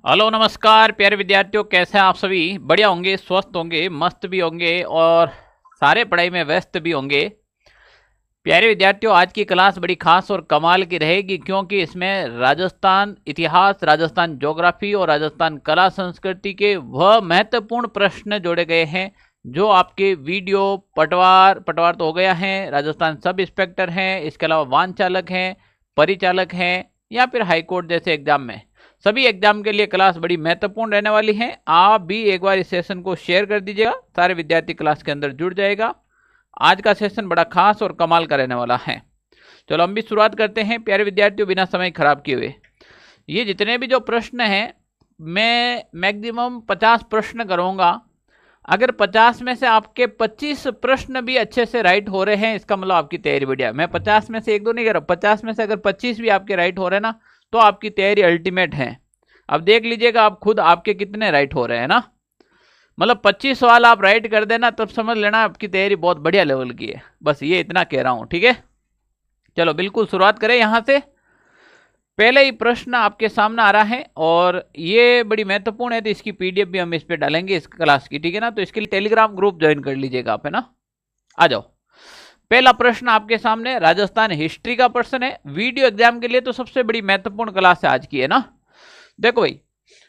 Hello नमस्कार प्यारे विद्यार्थियों, कैसे हैं आप सभी? बढ़िया होंगे, स्वस्थ होंगे, मस्त भी होंगे और सारे पढ़ाई में व्यस्त भी होंगे। प्यारे विद्यार्थियों, आज की क्लास बड़ी खास और कमाल की रहेगी क्योंकि इसमें राजस्थान इतिहास, राजस्थान ज्योग्राफी और राजस्थान कला संस्कृति के वह महत्वपूर्ण प्रश्न जोड़े गए हैं जो आपके वीडियो पटवार तो हो गया है, राजस्थान सब इंस्पेक्टर हैं, इसके अलावा वाहन चालक हैं, परिचालक हैं या फिर हाईकोर्ट जैसे एग्जाम में, सभी एग्जाम के लिए क्लास बड़ी महत्वपूर्ण रहने वाली है। आप भी एक बार इस सेशन को शेयर कर दीजिएगा, सारे विद्यार्थी क्लास के अंदर जुड़ जाएगा। आज का सेशन बड़ा खास और कमाल का रहने वाला है। चलो हम भी शुरुआत करते हैं प्यारे विद्यार्थियों, बिना समय खराब किए हुए। ये जितने भी जो प्रश्न हैं, मैं मैक्सिमम 50 प्रश्न करूंगा। अगर 50 में से आपके 25 प्रश्न भी अच्छे से राइट हो रहे हैं, इसका मतलब आपकी तैयारी बढ़िया। मैं 50 में से एक दो नहीं कर रहा, 50 में से अगर 25 भी आपके राइट हो रहे हैं ना, तो आपकी तैयारी अल्टीमेट है। अब देख लीजिएगा आप खुद, आपके कितने राइट हो रहे हैं ना। मतलब 25 सवाल आप राइट कर देना, तब समझ लेना आपकी तैयारी बहुत बढ़िया लेवल की है। बस ये इतना कह रहा हूं, ठीक है। चलो बिल्कुल शुरुआत करें यहां से। पहले ही प्रश्न आपके सामने आ रहा है और ये बड़ी महत्वपूर्ण है, तो इसकी पीडीएफ भी हम इस पे डालेंगे इस क्लास की, ठीक है ना। तो इसके लिए टेलीग्राम ग्रुप ज्वाइन कर लीजिएगा आप, है ना। आ जाओ, पहला प्रश्न आपके सामने राजस्थान हिस्ट्री का प्रश्न है। वीडियो एग्जाम के लिए तो सबसे बड़ी महत्वपूर्ण क्लास आज की है ना। देखो भाई,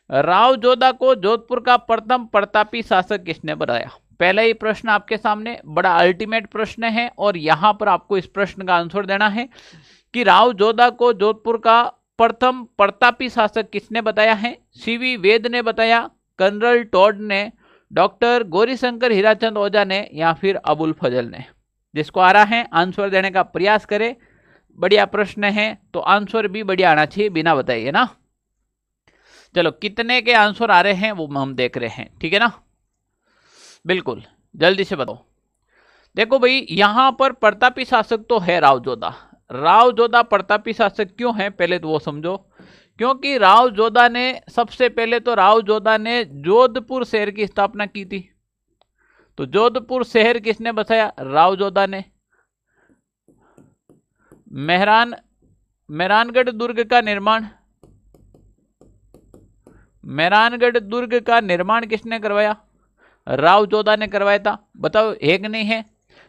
राव जोधा को जोधपुर का प्रथम प्रतापी शासक किसने बनाया? पहला ही प्रश्न आपके सामने, बड़ा अल्टीमेट प्रश्न है और यहां पर आपको इस प्रश्न का आंसर देना है कि राव जोधा को जोधपुर का प्रथम प्रतापी शासक किसने बताया है? सीवी वेद ने बताया, कर्नल टॉड ने, डॉक्टर गौरीशंकर हीराचंद ओझा ने या फिर अबुल फजल ने? जिसको आ रहा है आंसर देने का प्रयास करें। बढ़िया प्रश्न है तो आंसर भी बढ़िया आना चाहिए, बिना बताइए ना। चलो कितने के आंसर आ रहे हैं वो हम देख रहे हैं, ठीक है ना। बिल्कुल जल्दी से बताओ। देखो भाई, यहां पर प्रतापी शासक तो है राव जोधा। राव जोधा प्रतापी शासक क्यों है पहले तो वो समझो। क्योंकि राव जोधा ने सबसे पहले तो राव जोधा ने जोधपुर शहर की स्थापना की थी। तो जोधपुर शहर किसने बसाया? राव जोधा ने। मेहरानगढ़ दुर्ग का निर्माण, मेहरानगढ़ दुर्ग का निर्माण किसने करवाया? राव जोधा ने करवाया था। बताओ है कि नहीं है?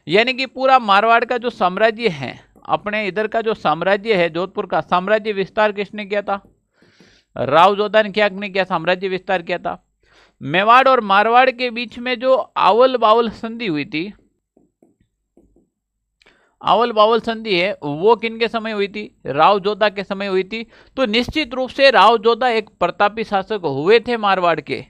यानी कि पूरा मारवाड़ का जो साम्राज्य है, अपने इधर का जो साम्राज्य है जोधपुर का, साम्राज्य विस्तार किसने किया था? राव जोधा ने क्या नहीं किया? साम्राज्य विस्तार किया था। मेवाड़ और मारवाड़ के बीच में जो आवल बावल संधि हुई थी, आवल बावल संधि है, वो किनके समय हुई थी? राव जोधा के समय हुई थी। तो निश्चित रूप से राव जोधा एक प्रतापी शासक हुए थे मारवाड़ के।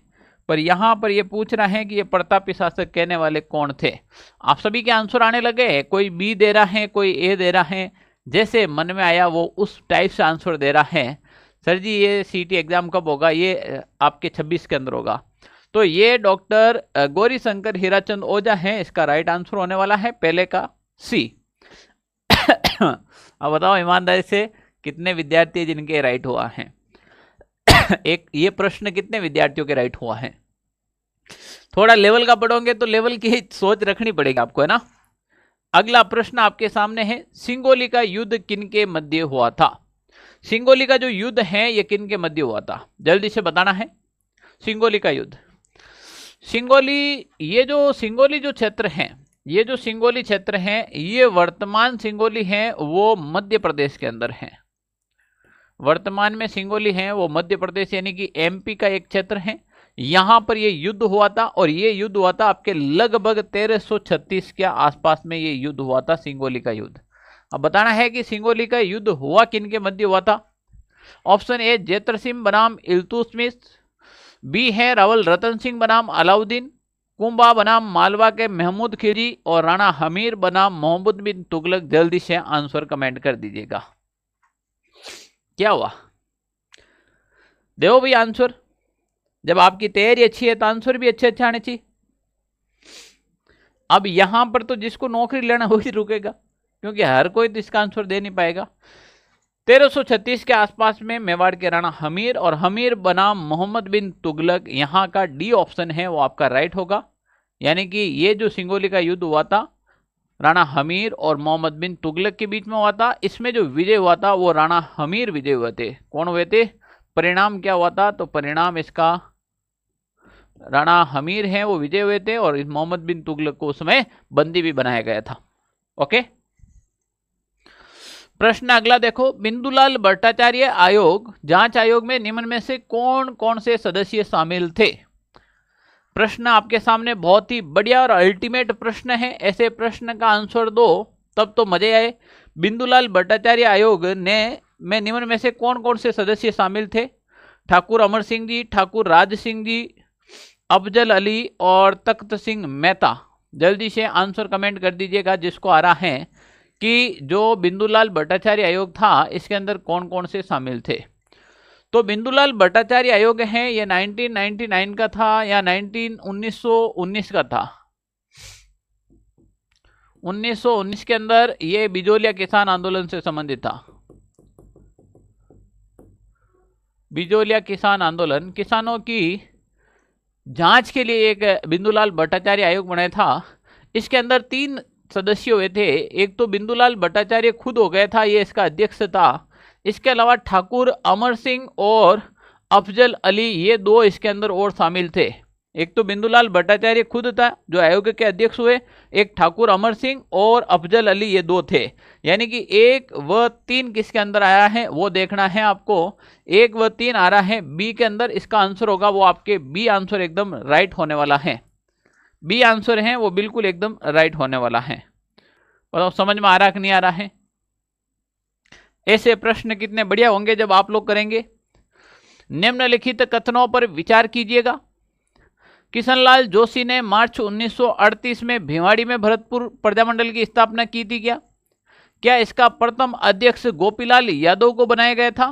पर यहां पर ये पूछ रहा है कि ये प्रतापी शासक कहने वाले कौन थे। आप सभी के आंसर आने लगे हैं, कोई बी दे रहा है, कोई ए दे रहा है, जैसे मन में आया वो उस टाइप से आंसर दे रहा है। सर जी ये सीटी एग्जाम कब होगा? ये आपके 26 के अंदर होगा। तो ये डॉक्टर गौरीशंकर हीराचंद ओझा है, इसका राइट आंसर होने वाला है पहले का सी। अब बताओ ईमानदारी से कितने विद्यार्थी जिनके राइट हुआ है? एक ये प्रश्न कितने विद्यार्थियों के राइट हुआ है? थोड़ा लेवल का पढ़ोगे तो लेवल की सोच रखनी पड़ेगी आपको, है ना। अगला प्रश्न आपके सामने है, सिंगोली का युद्ध किनके मध्य हुआ था? सिंगोली का जो युद्ध है ये किनके मध्य हुआ था? जल्दी से बताना है। सिंगोली का युद्ध, सिंगोली, ये जो सिंगोली जो क्षेत्र है, ये जो सिंगोली क्षेत्र है, ये वर्तमान सिंगोली है वो मध्य प्रदेश के अंदर है। वर्तमान में सिंगोली है वो मध्य प्रदेश यानी कि एमपी का एक क्षेत्र है। यहां पर ये युद्ध हुआ था और ये युद्ध हुआ था आपके लगभग 1336 के आसपास में ये युद्ध हुआ था, सिंगोली का युद्ध। अब बताना है कि सिंगोली का युद्ध हुआ किनके मध्य हुआ था। ऑप्शन ए जेतर सिंह बनाम इल्तुतमिश, बी है रावल रतन सिंह बनाम अलाउद्दीन, कुंभा बनाम मालवा के महमूद खिलजी और राणा हमीर बनाम मोहम्मद बिन तुगलक। जल्दी से आंसर कमेंट कर दीजिएगा। क्या हुआ? देखो भाई आंसर, जब आपकी तैयारी अच्छी है तो आंसर भी अच्छे अच्छे आने चाहिए। अब यहां पर तो जिसको नौकरी लेना वही रुकेगा, क्योंकि हर कोई तो इसका आंसर दे नहीं पाएगा। 1336 के आसपास में मेवाड़ के राणा हमीर और हमीर बनाम मोहम्मद बिन तुगलक, यहां का डी ऑप्शन है वो आपका राइट होगा। यानी कि ये जो सिंगोली का युद्ध हुआ था राणा हमीर और मोहम्मद बिन तुगलक के बीच में हुआ था, इसमें जो विजय हुआ था वो राणा हमीर विजय हुए थे। कौन हुए थे? परिणाम क्या हुआ था? तो परिणाम इसका राणा हमीर हैं वो विजय हुए थे और मोहम्मद बिन तुगलक को उसमें बंदी भी बनाया गया था। ओके, प्रश्न अगला देखो, बिंदुलाल भट्टाचार्य आयोग जांच आयोग में निम्न में से कौन कौन से सदस्य शामिल थे? प्रश्न आपके सामने बहुत ही बढ़िया और अल्टीमेट प्रश्न है। ऐसे प्रश्न का आंसर दो तब तो मजे आए। बिंदुलाल भट्टाचार्य आयोग ने में निम्न में से कौन कौन से सदस्य शामिल थे? ठाकुर अमर सिंह जी, ठाकुर राज सिंह जी, अफजल अली और तख्त सिंह मेहता। जल्दी से आंसर कमेंट कर दीजिएगा जिसको आ रहा है कि जो बिंदुलाल भट्टाचार्य आयोग था इसके अंदर कौन कौन से शामिल थे। तो बिंदुलाल भट्टाचार्य आयोग है ये 1999 का था या 1919 का था? 1919 के अंदर ये बिजोलिया किसान आंदोलन से संबंधित था। बिजोलिया किसान आंदोलन, किसानों की जांच के लिए एक बिंदुलाल भट्टाचार्य आयोग बनाया था। इसके अंदर 3 सदस्य हुए थे। एक तो बिंदुलाल भट्टाचार्य खुद हो गया था, ये इसका अध्यक्ष था। इसके अलावा ठाकुर अमर सिंह और अफजल अली, ये 2 इसके अंदर और शामिल थे। एक तो बिंदुलाल भट्टाचार्य खुद था जो आयोग के अध्यक्ष हुए, एक ठाकुर अमर सिंह और अफजल अली, ये 2 थे। यानी कि 1 व 3 किसके अंदर आया है वो देखना है आपको। 1 व 3 आ रहा है बी के अंदर, इसका आंसर होगा वो आपके बी आंसर एकदम राइट होने वाला है। बी आंसर है वो बिल्कुल एकदम राइट होने वाला है। बताओ समझ में आ रहा कि नहीं आ रहा है? ऐसे प्रश्न कितने बढ़िया होंगे जब आप लोग करेंगे। निम्नलिखित कथनों पर विचार कीजिएगा। किशनलाल जोशी ने मार्च 1938 में भिवाड़ी में भरतपुर प्रजामंडल की स्थापना की थी क्या? क्या इसका प्रथम अध्यक्ष गोपीलाल यादव को बनाया गया था?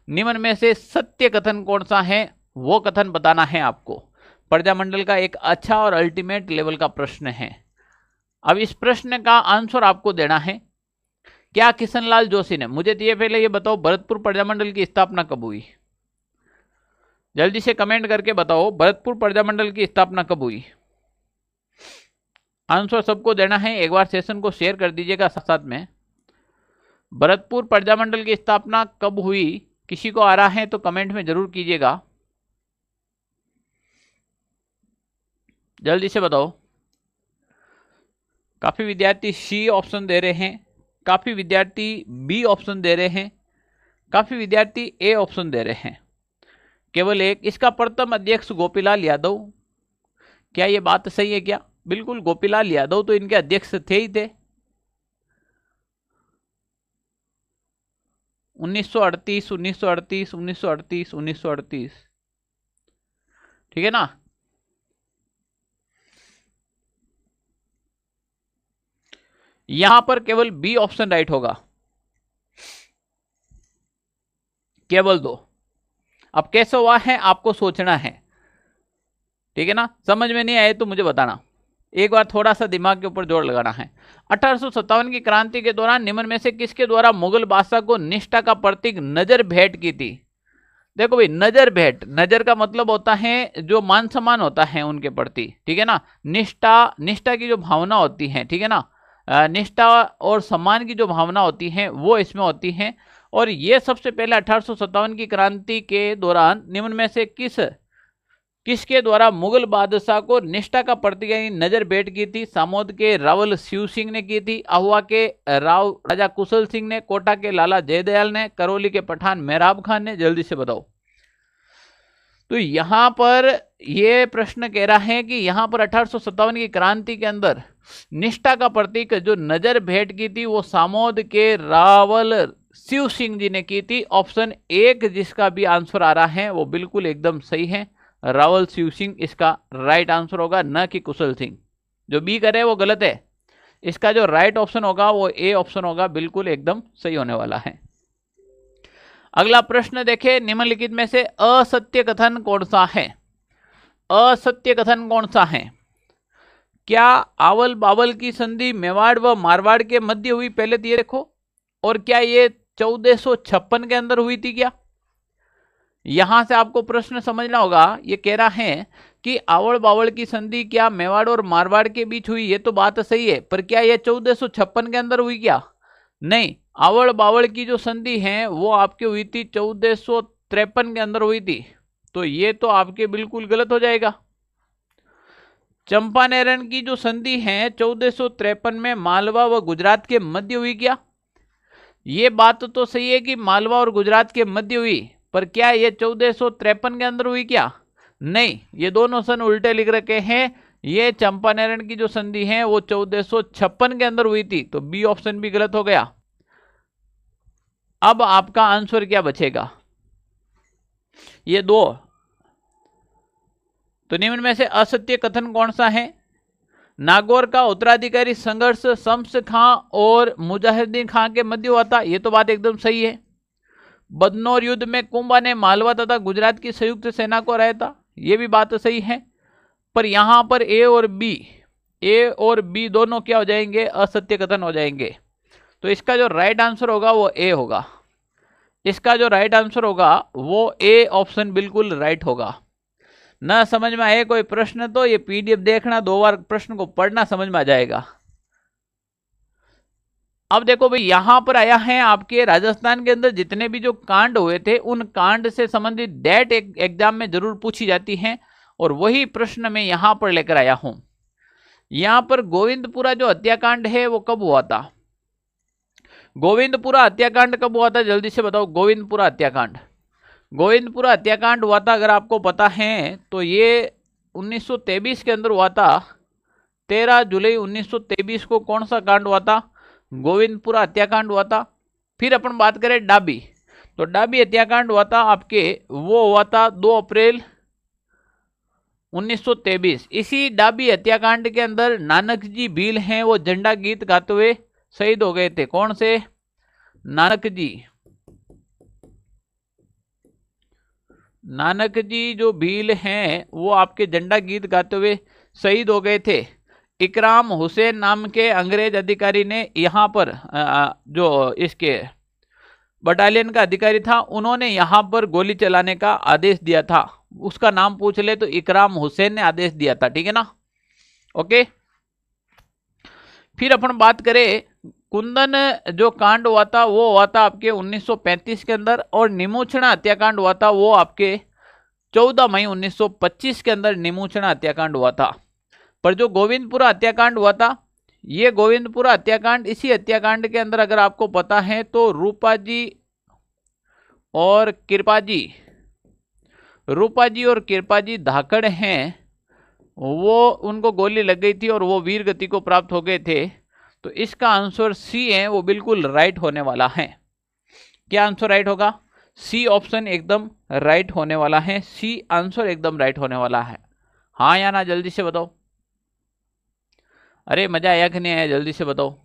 निम्न में से सत्य कथन कौन सा है वो कथन बताना है आपको। प्रजामंडल का एक अच्छा और अल्टीमेट लेवल का प्रश्न है। अब इस प्रश्न का आंसर आपको देना है। क्या किशनलाल जोशी ने, मुझे तो ये पहले ये बताओ, भरतपुर प्रजामंडल की स्थापना कब हुई? जल्दी से कमेंट करके बताओ भरतपुर प्रजामंडल की स्थापना कब हुई? आंसर सबको देना है। एक बार सेशन को शेयर कर दीजिएगा साथ साथ में। भरतपुर प्रजामंडल की स्थापना कब हुई? किसी को आ रहा है तो कमेंट में जरूर कीजिएगा। जल्दी से बताओ। काफी विद्यार्थी सी ऑप्शन दे रहे हैं, काफी विद्यार्थी बी ऑप्शन दे रहे हैं, काफी विद्यार्थी ए ऑप्शन दे रहे हैं। केवल एक, इसका प्रथम अध्यक्ष गोपीलाल यादव। क्या ये बात सही है क्या? बिल्कुल, गोपीलाल यादव तो इनके अध्यक्ष थे ही थे। 1938 1938 1938 1938, ठीक है ना? यहां पर केवल बी ऑप्शन राइट होगा, केवल 2। अब कैसे हुआ है आपको सोचना है, ठीक है ना? समझ में नहीं आए तो मुझे बताना, एक बार थोड़ा सा दिमाग के ऊपर जोर लगाना है। 1857 की क्रांति के दौरान निम्न में से किसके द्वारा मुगल बादशाह को निष्ठा का प्रतीक नजर भेंट की थी? देखो भाई, नजर भेंट, नजर का मतलब होता है जो मान सम्मान होता है उनके प्रति, ठीक है ना? निष्ठा, निष्ठा की जो भावना होती है, ठीक है ना? निष्ठा और सम्मान की जो भावना होती है वो इसमें होती है। और ये सबसे पहले 1857 की क्रांति के दौरान निम्न में से किसके द्वारा मुगल बादशाह को निष्ठा का प्रतीक नजर भेंट की थी? सामोद के रावल शिव सिंह ने की थी, अहुआ के राजा कुशल सिंह ने, कोटा के लाला जयदयाल ने, करौली के पठान मेहराब खान ने। जल्दी से बताओ। तो यहां पर यह प्रश्न कह रहा है कि यहां पर 1857 की क्रांति के अंदर निष्ठा का प्रतीक जो नजर भेंट की थी वो सामोद के रावल शिव सिंह जी ने की थी। ऑप्शन 1 जिसका भी आंसर आ रहा है वो बिल्कुल एकदम सही है, रावल शिव सिंह इसका राइट आंसर होगा, न कि कुशल सिंह। जो बी करे वो गलत है। इसका जो राइट ऑप्शन होगा वो ए ऑप्शन होगा, बिल्कुल एकदम सही होने वाला है। अगला प्रश्न देखें, निम्नलिखित में से असत्य कथन कौन सा है? असत्य कथन कौन सा है? क्या आवल बावल की संधि मेवाड़ व मारवाड़ के मध्य हुई? पहले तो ये देखो। और क्या ये 1456 के अंदर हुई थी क्या? यहां से आपको प्रश्न समझना होगा। ये कह रहा है कि आवड़ बावड़ की संधि क्या मेवाड़ और मारवाड़ के बीच हुई? ये तो बात सही है, पर क्या ये 1456 के अंदर हुई क्या? नहीं, आवड़ बावड़ की जो संधि है वो आपकी हुई थी 1453 के अंदर हुई थी, तो ये तो आपके बिल्कुल गलत हो जाएगा। चंपानेरन की जो संधि है 1453 में मालवा व गुजरात के मध्य हुई क्या? ये बात तो सही है कि मालवा और गुजरात के मध्य हुई, पर क्या ये 1453 के अंदर हुई क्या? नहीं, ये दोनों सन उल्टे लिख रखे हैं। ये चंपानेरन की जो संधि है वो 1456 के अंदर हुई थी, तो बी ऑप्शन भी गलत हो गया। अब आपका आंसर क्या बचेगा? ये दो। तो निम्न में से असत्य कथन कौन सा है? नागौर का उत्तराधिकारी संघर्ष शम्स खां और मुजाहिदीन खां के मध्य हुआ था, ये तो बात एकदम सही है। बदनौर युद्ध में कुंभा ने मालवा तथा गुजरात की संयुक्त सेना को हराया था, ये भी बात सही है। पर यहां पर ए और बी दोनों क्या हो जाएंगे? असत्य कथन हो जाएंगे। तो इसका जो राइट आंसर होगा वो ए होगा। इसका जो राइट आंसर होगा वो ए ऑप्शन बिल्कुल राइट होगा। न समझ में आए कोई प्रश्न तो ये पीडीएफ देखना, 2 बार प्रश्न को पढ़ना, समझ में आ जाएगा। अब देखो भाई, यहां पर आया है आपके राजस्थान के अंदर जितने भी जो कांड हुए थे उन कांड से संबंधित डेट एग्जाम में जरूर पूछी जाती है, और वही प्रश्न मैं यहां पर लेकर आया हूं। यहां पर गोविंदपुरा जो हत्याकांड है वो कब हुआ था? गोविंदपुरा हत्याकांड कब हुआ था? जल्दी से बताओ। गोविंदपुरा हत्याकांड हुआ था, अगर आपको पता है तो ये 1923 के अंदर हुआ था। 13 जुलाई 1923 को कौन सा कांड हुआ था? गोविंदपुरा हत्याकांड हुआ था। फिर अपन बात करें डाबी, तो डाबी हत्याकांड हुआ था आपके, वो हुआ था 2 अप्रैल 1923। इसी डाबी हत्याकांड के अंदर नानक जी भील हैं, वो झंडा गीत गाते हुए शहीद हो गए थे। कौन से? नानक जी जो भील हैं वो आपके झंडा गीत गाते हुए शहीद हो गए थे। इकराम हुसैन नाम के अंग्रेज अधिकारी ने यहाँ पर जो इसके बटालियन का अधिकारी था, उन्होंने यहाँ पर गोली चलाने का आदेश दिया था। उसका नाम पूछ ले तो इकराम हुसैन ने आदेश दिया था, ठीक है ना? ओके। फिर अपन बात करें, कुंदन जो कांड हुआ था वो हुआ था आपके 1935 के अंदर, और निमोचना हत्याकांड हुआ था वो आपके 14 मई 1925 के अंदर निमोचना हत्याकांड हुआ था। पर जो गोविंदपुरा हत्याकांड हुआ था, ये गोविंदपुरा हत्याकांड, इसी हत्याकांड के अंदर अगर आपको पता है तो रूपा जी और कृपा जी धाकड़ हैं, वो उनको गोली लग गई थी और वो वीर गति को प्राप्त हो गए थे। तो इसका आंसर सी है, वो बिल्कुल राइट होने वाला है। क्या आंसर राइट होगा? सी ऑप्शन एकदम राइट होने वाला है। सी आंसर एकदम राइट होने वाला है। हाँ या ना, जल्दी से बताओ। अरे मजा आया कि नहीं आया? जल्दी से बताओ।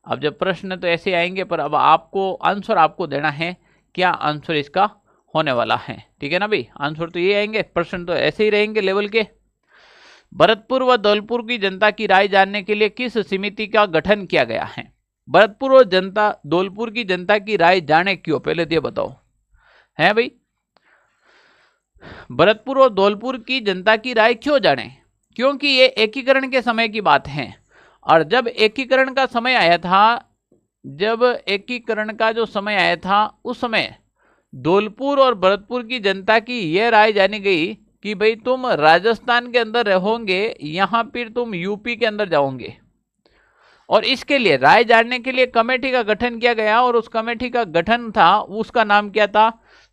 अब जब प्रश्न तो ऐसे आएंगे, पर अब आपको आंसर आपको देना है, क्या आंसर इसका होने वाला है, ठीक है ना भाई? आंसर तो ये आएंगे, प्रश्न तो ऐसे ही रहेंगे लेवल के। भरतपुर व धौलपुर की जनता की राय जानने के लिए किस समिति का गठन किया गया है? भरतपुर और धौलपुर की जनता की राय जाने क्यों, पहले ये बताओ है भाई। भरतपुर और धौलपुर की जनता की राय क्यों जाने? क्योंकि ये एकीकरण के समय की बात है, और जब एकीकरण का समय आया था, उस समय धौलपुर और भरतपुर की जनता की यह राय जानी गई कि भाई तुम राजस्थान के अंदर रहोगे, यहाँ फिर तुम यूपी के अंदर जाओगे, और इसके लिए राय जानने के लिए कमेटी का गठन किया गया। और उस कमेटी का गठन था, उसका नाम क्या था?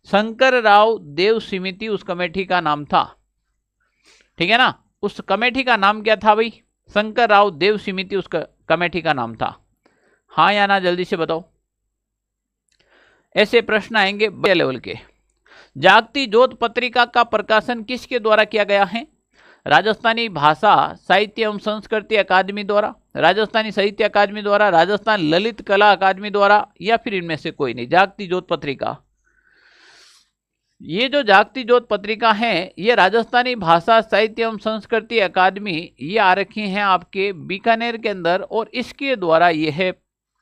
शंकर राव देव समिति उस कमेटी का नाम था, ठीक है ना? उस कमेटी का नाम क्या था भाई? शंकर राव देव समिति उस कमेटी का नाम था। हाँ या ना, जल्दी से बताओ। ऐसे प्रश्न आएंगे बड़े लेवल के। जागती ज्योत पत्रिका का प्रकाशन किसके द्वारा किया गया है? राजस्थानी भाषा साहित्य एवं संस्कृति अकादमी द्वारा, राजस्थानी साहित्य अकादमी द्वारा, राजस्थान ललित कला अकादमी द्वारा, या फिर इनमें से कोई नहीं। जागती ज्योत पत्रिका, ये जो जागती ज्योत पत्रिका है, ये राजस्थानी भाषा साहित्य एवं संस्कृति अकादमी, ये आ रखी हैं आपके बीकानेर के अंदर, और इसके द्वारा यह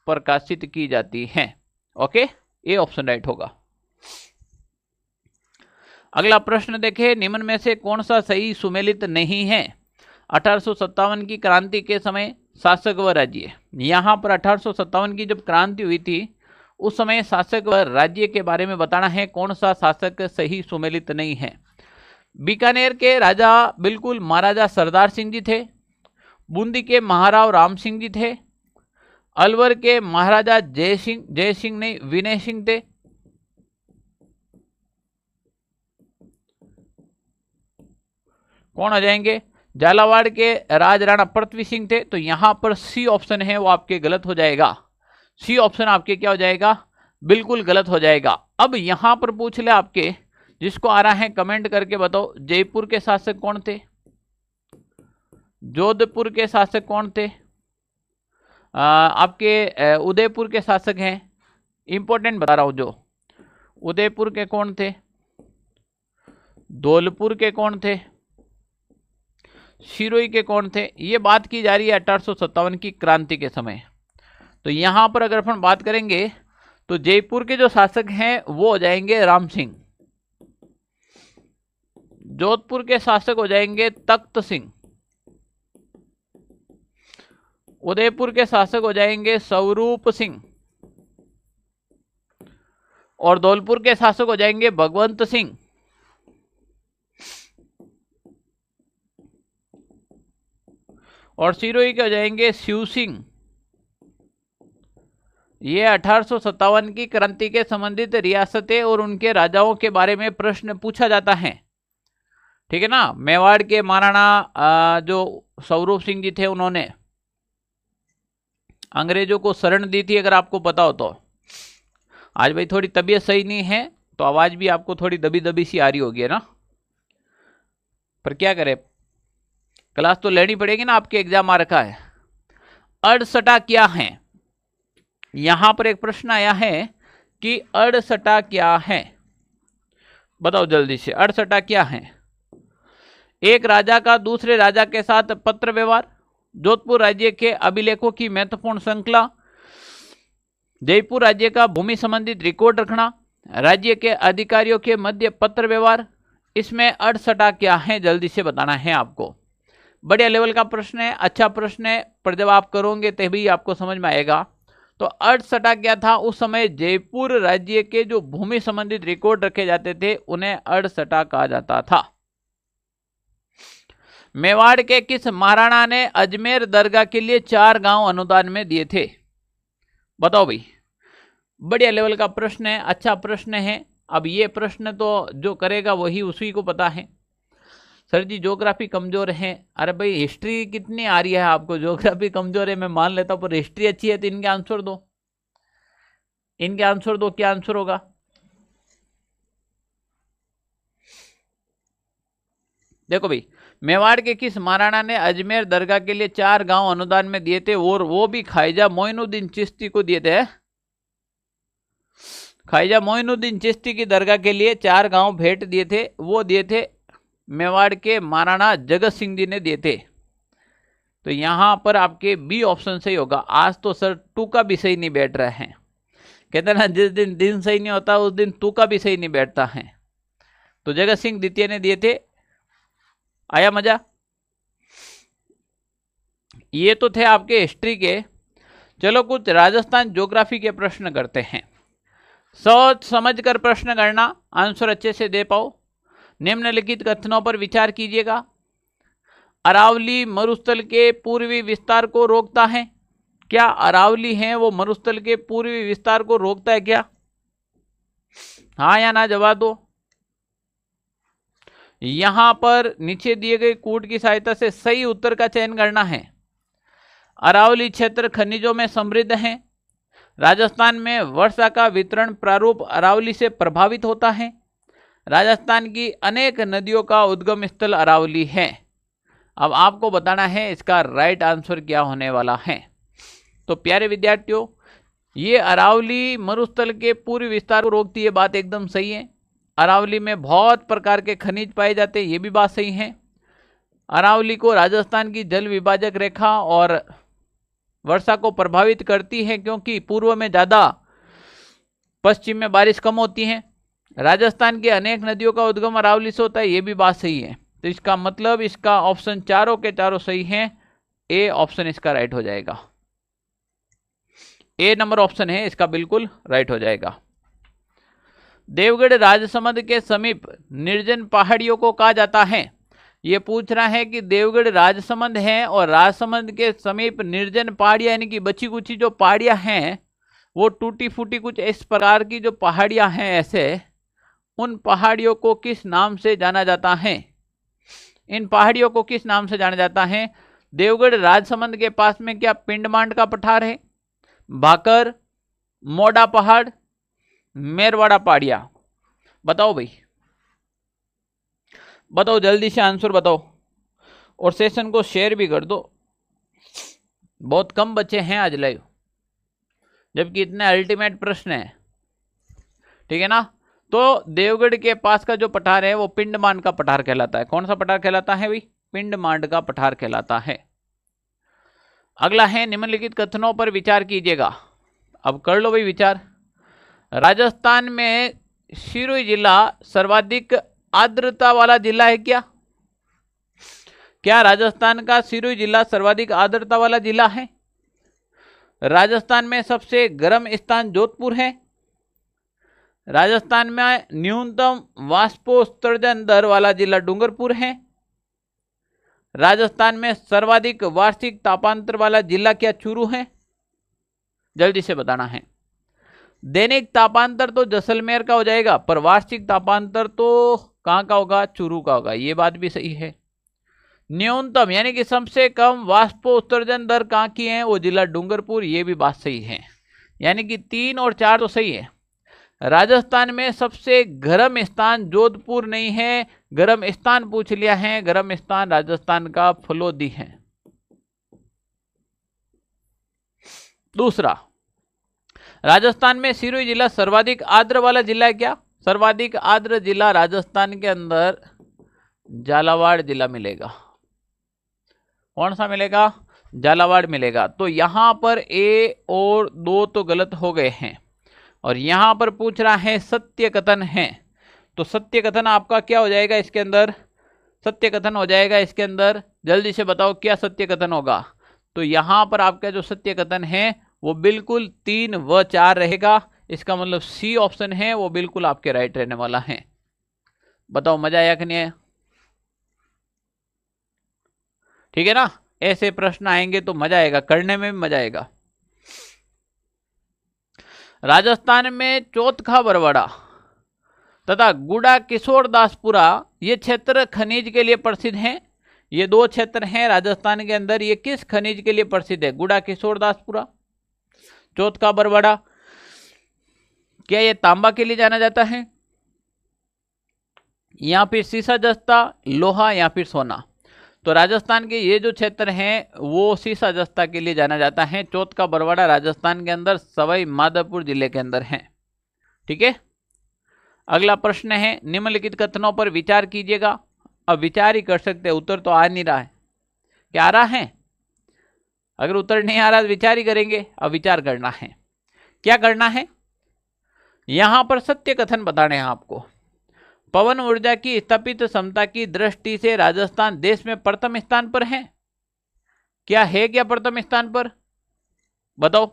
प्रकाशित की जाती हैं। ओके, ये ऑप्शन राइट होगा। अगला प्रश्न देखें, निम्न में से कौन सा सही सुमेलित नहीं है? 1857 की क्रांति के समय शासक व राज्य। यहाँ पर 1857 की जब क्रांति हुई थी उस समय शासक व राज्य के बारे में बताना है, कौन सा शासक सही सुमेलित नहीं है। बीकानेर के राजा बिल्कुल महाराजा सरदार सिंह जी थे। बूंदी के महाराव राम सिंह जी थे। अलवर के महाराजा जय सिंह नहीं, विनय सिंह थे। कौन आ जाएंगे? झालावाड़ के राज राणा पृथ्वी सिंह थे। तो यहां पर सी ऑप्शन है वो आपके गलत हो जाएगा। सी ऑप्शन आपके क्या हो जाएगा? बिल्कुल गलत हो जाएगा। अब यहां पर पूछ ले आपके, जिसको आ रहा है कमेंट करके बताओ, जयपुर के शासक कौन थे? जोधपुर के शासक कौन थे? आपके उदयपुर के शासक हैं, इंपॉर्टेंट बता रहा हूं जो। उदयपुर के कौन थे? धौलपुर के कौन थे? सिरोही के कौन थे? ये बात की जा रही है 1857 की क्रांति के समय। तो यहां पर अगर अपन बात करेंगे तो जयपुर के जो शासक हैं वो हो जाएंगे राम सिंह। जोधपुर के शासक हो जाएंगे तख्त सिंह। उदयपुर के शासक हो जाएंगे स्वरूप सिंह। और धौलपुर के शासक हो जाएंगे भगवंत सिंह। और सिरोही के हो जाएंगे शिव सिंह। ये 1857 की क्रांति के संबंधित रियासतें और उनके राजाओं के बारे में प्रश्न पूछा जाता है, ठीक है ना। मेवाड़ के महाराणा जो स्वरूप सिंह जी थे, उन्होंने अंग्रेजों को शरण दी थी, अगर आपको पता हो तो। आज भाई थोड़ी तबीयत सही नहीं है तो आवाज भी आपको थोड़ी दबी दबी सी आ रही होगी, है ना। पर क्या करें, क्लास तो लेनी पड़ेगी ना, आपके एग्जाम आ रखा है। अड़सठा क्या है? यहां पर एक प्रश्न आया है कि अड़सठा क्या है, बताओ जल्दी से। अड़सठा क्या है? एक राजा का दूसरे राजा के साथ पत्र व्यवहार, जोधपुर राज्य के अभिलेखों की महत्वपूर्ण श्रृंखला, जयपुर राज्य का भूमि संबंधित रिकॉर्ड रखना, राज्य के अधिकारियों के मध्य पत्र व्यवहार। इसमें अड़सठा क्या है, जल्दी से बताना है आपको। बढ़िया लेवल का प्रश्न है, अच्छा प्रश्न है, पर जब आप करोगे तभी आपको समझ में आएगा। तो अड़सठा क्या था? उस समय जयपुर राज्य के जो भूमि संबंधित रिकॉर्ड रखे जाते थे उन्हें अड़सठा कहा जाता था। मेवाड़ के किस महाराणा ने अजमेर दरगाह के लिए 4 गांव अनुदान में दिए थे? बताओ भाई। बढ़िया लेवल का प्रश्न है, अच्छा प्रश्न है। अब ये प्रश्न तो जो करेगा वही उसी को पता है। सर जी ज्योग्राफी कमजोर है। अरे भाई हिस्ट्री कितनी आ रही है आपको? ज्योग्राफी कमजोर है मैं मान लेता हूं, पर हिस्ट्री अच्छी है तो इनके आंसर दो, इनके आंसर दो। क्या आंसर होगा? देखो भाई, मेवाड़ के किस महाराणा ने अजमेर दरगाह के लिए 4 गांव अनुदान में दिए थे, और वो भी ख्वाजा मोइनुद्दीन चिश्ती को दिए थे। ख्वाजा मोइनुद्दीन चिश्ती की दरगाह के लिए 4 गांव भेंट दिए थे, वो दिए थे मेवाड़ के महाराणा जगत सिंह जी ने दिए थे। तो यहां पर आपके बी ऑप्शन सही होगा। आज तो सर तुका भी सही नहीं बैठ रहा है, कहते ना जिस दिन दिन सही नहीं होता उस दिन तुका भी सही नहीं बैठता है। तो जगत सिंह द्वितीय ने दिए थे। आया मजा? ये तो थे आपके हिस्ट्री के। चलो कुछ राजस्थान ज्योग्राफी के प्रश्न करते हैं। सोच समझ कर प्रश्न करना, आंसर अच्छे से दे पाओ। निम्नलिखित कथनों पर विचार कीजिएगा। अरावली मरुस्थल के पूर्वी विस्तार को रोकता है। क्या अरावली है वो मरुस्थल के पूर्वी विस्तार को रोकता है क्या? हाँ या ना जवाब दो। यहां पर नीचे दिए गए कूट की सहायता से सही उत्तर का चयन करना है। अरावली क्षेत्र खनिजों में समृद्ध है। राजस्थान में वर्षा का वितरण प्रारूप अरावली से प्रभावित होता है। राजस्थान की अनेक नदियों का उद्गम स्थल अरावली है। अब आपको बताना है इसका राइट आंसर क्या होने वाला है। तो प्यारे विद्यार्थियों, ये अरावली मरुस्थल के पूर्वी विस्तार को रोकती है, बात एकदम सही है। अरावली में बहुत प्रकार के खनिज पाए जाते हैं, ये भी बात सही है। अरावली को राजस्थान की जल विभाजक रेखा और वर्षा को प्रभावित करती है, क्योंकि पूर्व में ज़्यादा, पश्चिम में बारिश कम होती है। राजस्थान की अनेक नदियों का उद्गम अरावली से होता है, ये भी बात सही है। तो इसका मतलब इसका ऑप्शन चारों के चारों सही है। ए ऑप्शन इसका राइट हो जाएगा। ए नंबर ऑप्शन है इसका बिल्कुल राइट हो जाएगा। देवगढ़ राजसमंद के समीप निर्जन पहाड़ियों को कहा जाता है। ये पूछ रहा है कि देवगढ़ राजसमंद है और राजसमंद के समीप निर्जन पहाड़ियां यानी कि बची कुची जो पहाड़ियां हैं वो टूटी फूटी कुछ इस प्रकार की जो पहाड़ियां हैं ऐसे, उन पहाड़ियों को किस नाम से जाना जाता है? इन पहाड़ियों को किस नाम से जाना जाता है? देवगढ़ राजसमंद के पास में क्या पिंडमांड का पठार है, भाकर, मोड़ा पहाड़, मेरवाड़ा पहाड़िया? बताओ भाई, बताओ जल्दी से आंसर बताओ और सेशन को शेयर भी कर दो। बहुत कम बच्चे हैं आज लाइव, जबकि इतने अल्टीमेट प्रश्न है, ठीक है ना। तो देवगढ़ के पास का जो पठार है वो पिंडमांड का पठार कहलाता है। कौन सा पठार कहलाता है भाई? पिंडमांड का पठार कहलाता है। अगला है निम्नलिखित कथनों पर विचार कीजिएगा। अब कर लो भाई विचार। राजस्थान में सिरोही जिला सर्वाधिक आर्द्रता वाला जिला है क्या? क्या राजस्थान का सिरोही जिला सर्वाधिक आर्द्रता वाला जिला है? राजस्थान में सबसे गर्म स्थान जोधपुर है। राजस्थान में न्यूनतम वाष्पोत्सर्जन दर वाला जिला डूंगरपुर है। राजस्थान में सर्वाधिक वार्षिक तापांतर वाला जिला क्या चूरू है? जल्दी से बताना है। दैनिक तापांतर तो जैसलमेर का हो जाएगा, पर वार्षिक तापांतर तो कहां का होगा? चूरू का होगा। ये बात भी सही है। न्यूनतम यानी कि सबसे कम वाष्पोत्सर्जन दर कहां की है? वो जिला डूंगरपुर। ये भी बात सही है। यानी कि 3 और 4 तो सही है। राजस्थान में सबसे गर्म स्थान जोधपुर नहीं है, गर्म स्थान पूछ लिया है। गर्म स्थान राजस्थान का फलोदी है। दूसरा, राजस्थान में सिरोही जिला सर्वाधिक आर्द्र वाला जिला है क्या? सर्वाधिक आर्द्र जिला राजस्थान के अंदर झालावाड़ जिला मिलेगा। कौन सा मिलेगा? झालावाड़ मिलेगा। तो यहां पर ए और 2 तो गलत हो गए हैं और यहां पर पूछ रहा है सत्य कथन है। तो सत्य कथन आपका क्या हो जाएगा इसके अंदर? सत्य कथन हो जाएगा इसके अंदर। जल्दी से बताओ क्या सत्य कथन होगा? तो यहां पर आपका जो सत्य कथन है वो बिल्कुल 3 व 4 रहेगा। इसका मतलब सी ऑप्शन है वो बिल्कुल आपके राइट रहने वाला है। बताओ मजा आया कि नहीं आया? ठीक है ना। ऐसे प्रश्न आएंगे तो मजा आएगा, करने में भी मजा आएगा। राजस्थान में चौथखा बरवाड़ा तथा गुड़ा किशोरदासपुरा ये क्षेत्र खनिज के लिए प्रसिद्ध हैं। ये 2 क्षेत्र हैं राजस्थान के अंदर। ये किस खनिज के लिए प्रसिद्ध है? गुड़ा किशोरदासपुरा, चौथखा बरवाड़ा। क्या ये तांबा के लिए जाना जाता है या फिर सीसा जस्ता, लोहा या फिर सोना? तो राजस्थान के ये जो क्षेत्र हैं वो सीसा जस्ता के लिए जाना जाता है। चौथखा बरवाड़ा राजस्थान के अंदर सवाई माधोपुर जिले के अंदर है। ठीक है। अगला प्रश्न है निम्नलिखित कथनों पर विचार कीजिएगा। अब विचार ही कर सकते हैं, उत्तर तो आ नहीं रहा है। क्या आ रहा है? अगर उत्तर नहीं आ रहा तो विचार ही करेंगे। अब विचार करना है। क्या करना है? यहां पर सत्य कथन बताने हैं आपको। पवन ऊर्जा की स्थापित क्षमता की दृष्टि से राजस्थान देश में प्रथम स्थान पर है। क्या है? क्या प्रथम स्थान पर? बताओ।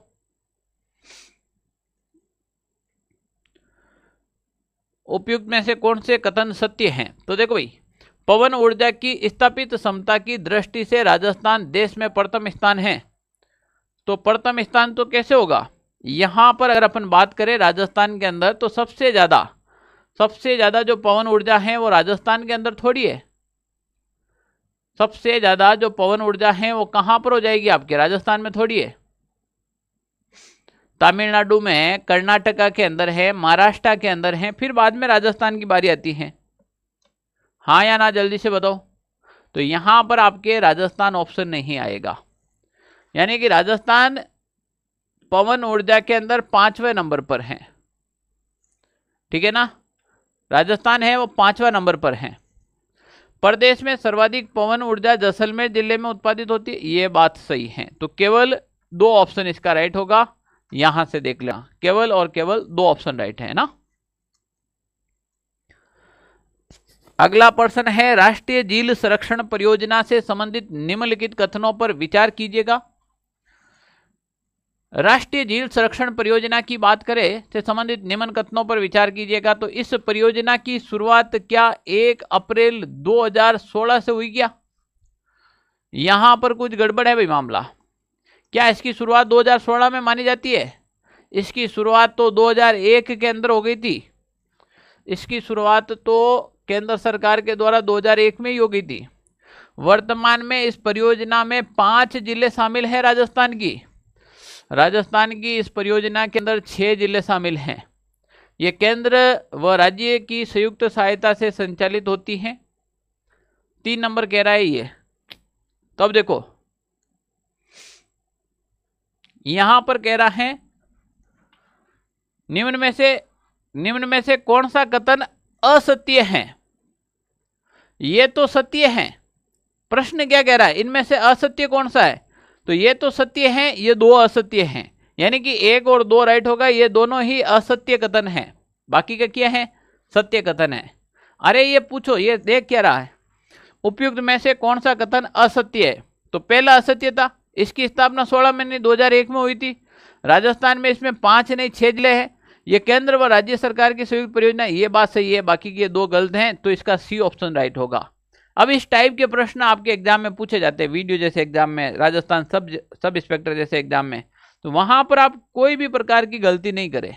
उपयुक्त में से कौन से कथन सत्य हैं? तो देखो भाई, पवन ऊर्जा की स्थापित क्षमता की दृष्टि से राजस्थान देश में प्रथम स्थान है। तो प्रथम स्थान तो कैसे होगा? यहां पर अगर अपन बात करें राजस्थान के अंदर तो सबसे ज्यादा जो पवन ऊर्जा है वो राजस्थान के अंदर थोड़ी है। सबसे ज्यादा जो पवन ऊर्जा है वो कहां पर हो जाएगी? आपके राजस्थान में थोड़ी है। तमिलनाडु में, कर्नाटका के अंदर है, महाराष्ट्र के अंदर है, फिर बाद में राजस्थान की बारी आती है। हाँ या ना जल्दी से बताओ। तो यहां पर आपके राजस्थान ऑप्शन नहीं आएगा। यानी कि राजस्थान पवन ऊर्जा के अंदर 5वें नंबर पर है। ठीक है ना। राजस्थान है वो 5वां नंबर पर है। प्रदेश में सर्वाधिक पवन ऊर्जा जैसलमेर जिले में उत्पादित होती है। ये बात सही है। तो केवल 2 ऑप्शन इसका राइट होगा। यहां से देख लेना, केवल और केवल 2 ऑप्शन राइट है ना। अगला प्रश्न है राष्ट्रीय झील संरक्षण परियोजना से संबंधित निम्नलिखित कथनों पर विचार कीजिएगा। राष्ट्रीय झील संरक्षण परियोजना की बात करें से संबंधित निम्न कथनों पर विचार कीजिएगा। तो इस परियोजना की शुरुआत क्या 1 अप्रैल 2016 से हुई क्या? यहां पर कुछ गड़बड़ है भाई मामला। क्या इसकी शुरुआत 2016 में मानी जाती है? इसकी शुरुआत तो 2001 के अंदर हो गई थी। इसकी शुरुआत तो केंद्र सरकार के द्वारा 2001 में ही हो गई थी। वर्तमान में इस परियोजना में 5 जिले शामिल हैं राजस्थान की। इस परियोजना के अंदर 6 जिले शामिल हैं। ये केंद्र व राज्य की संयुक्त सहायता से संचालित होती हैं। 3 नंबर कह रहा है ये। तो अब देखो यहां पर कह रहा है निम्न में से कौन सा कथन असत्य है? ये तो सत्य है। प्रश्न क्या कह रहा है? इनमें से असत्य कौन सा है? तो ये तो सत्य है, ये 2 असत्य हैं, यानी कि 1 और 2 राइट होगा। ये दोनों ही असत्य कथन है, बाकी का क्या है? सत्य कथन है। अरे ये पूछो, ये देख क्या रहा है, उपयुक्त में से कौन सा कथन असत्य है? तो पहला असत्य था, इसकी स्थापना 16 महीने 2001 में हुई थी। राजस्थान में इसमें 5 नहीं 6 जिले हैं। ये केंद्र व राज्य सरकार की संयुक्त परियोजना, ये बात सही है, बाकी के 2 गलत हैं। तो इसका सी ऑप्शन राइट होगा। अब इस टाइप के प्रश्न आपके एग्जाम में पूछे जाते हैं, वीडियो जैसे एग्जाम में, राजस्थान सब इंस्पेक्टर जैसे एग्जाम में, तो वहां पर आप कोई भी प्रकार की गलती नहीं करें।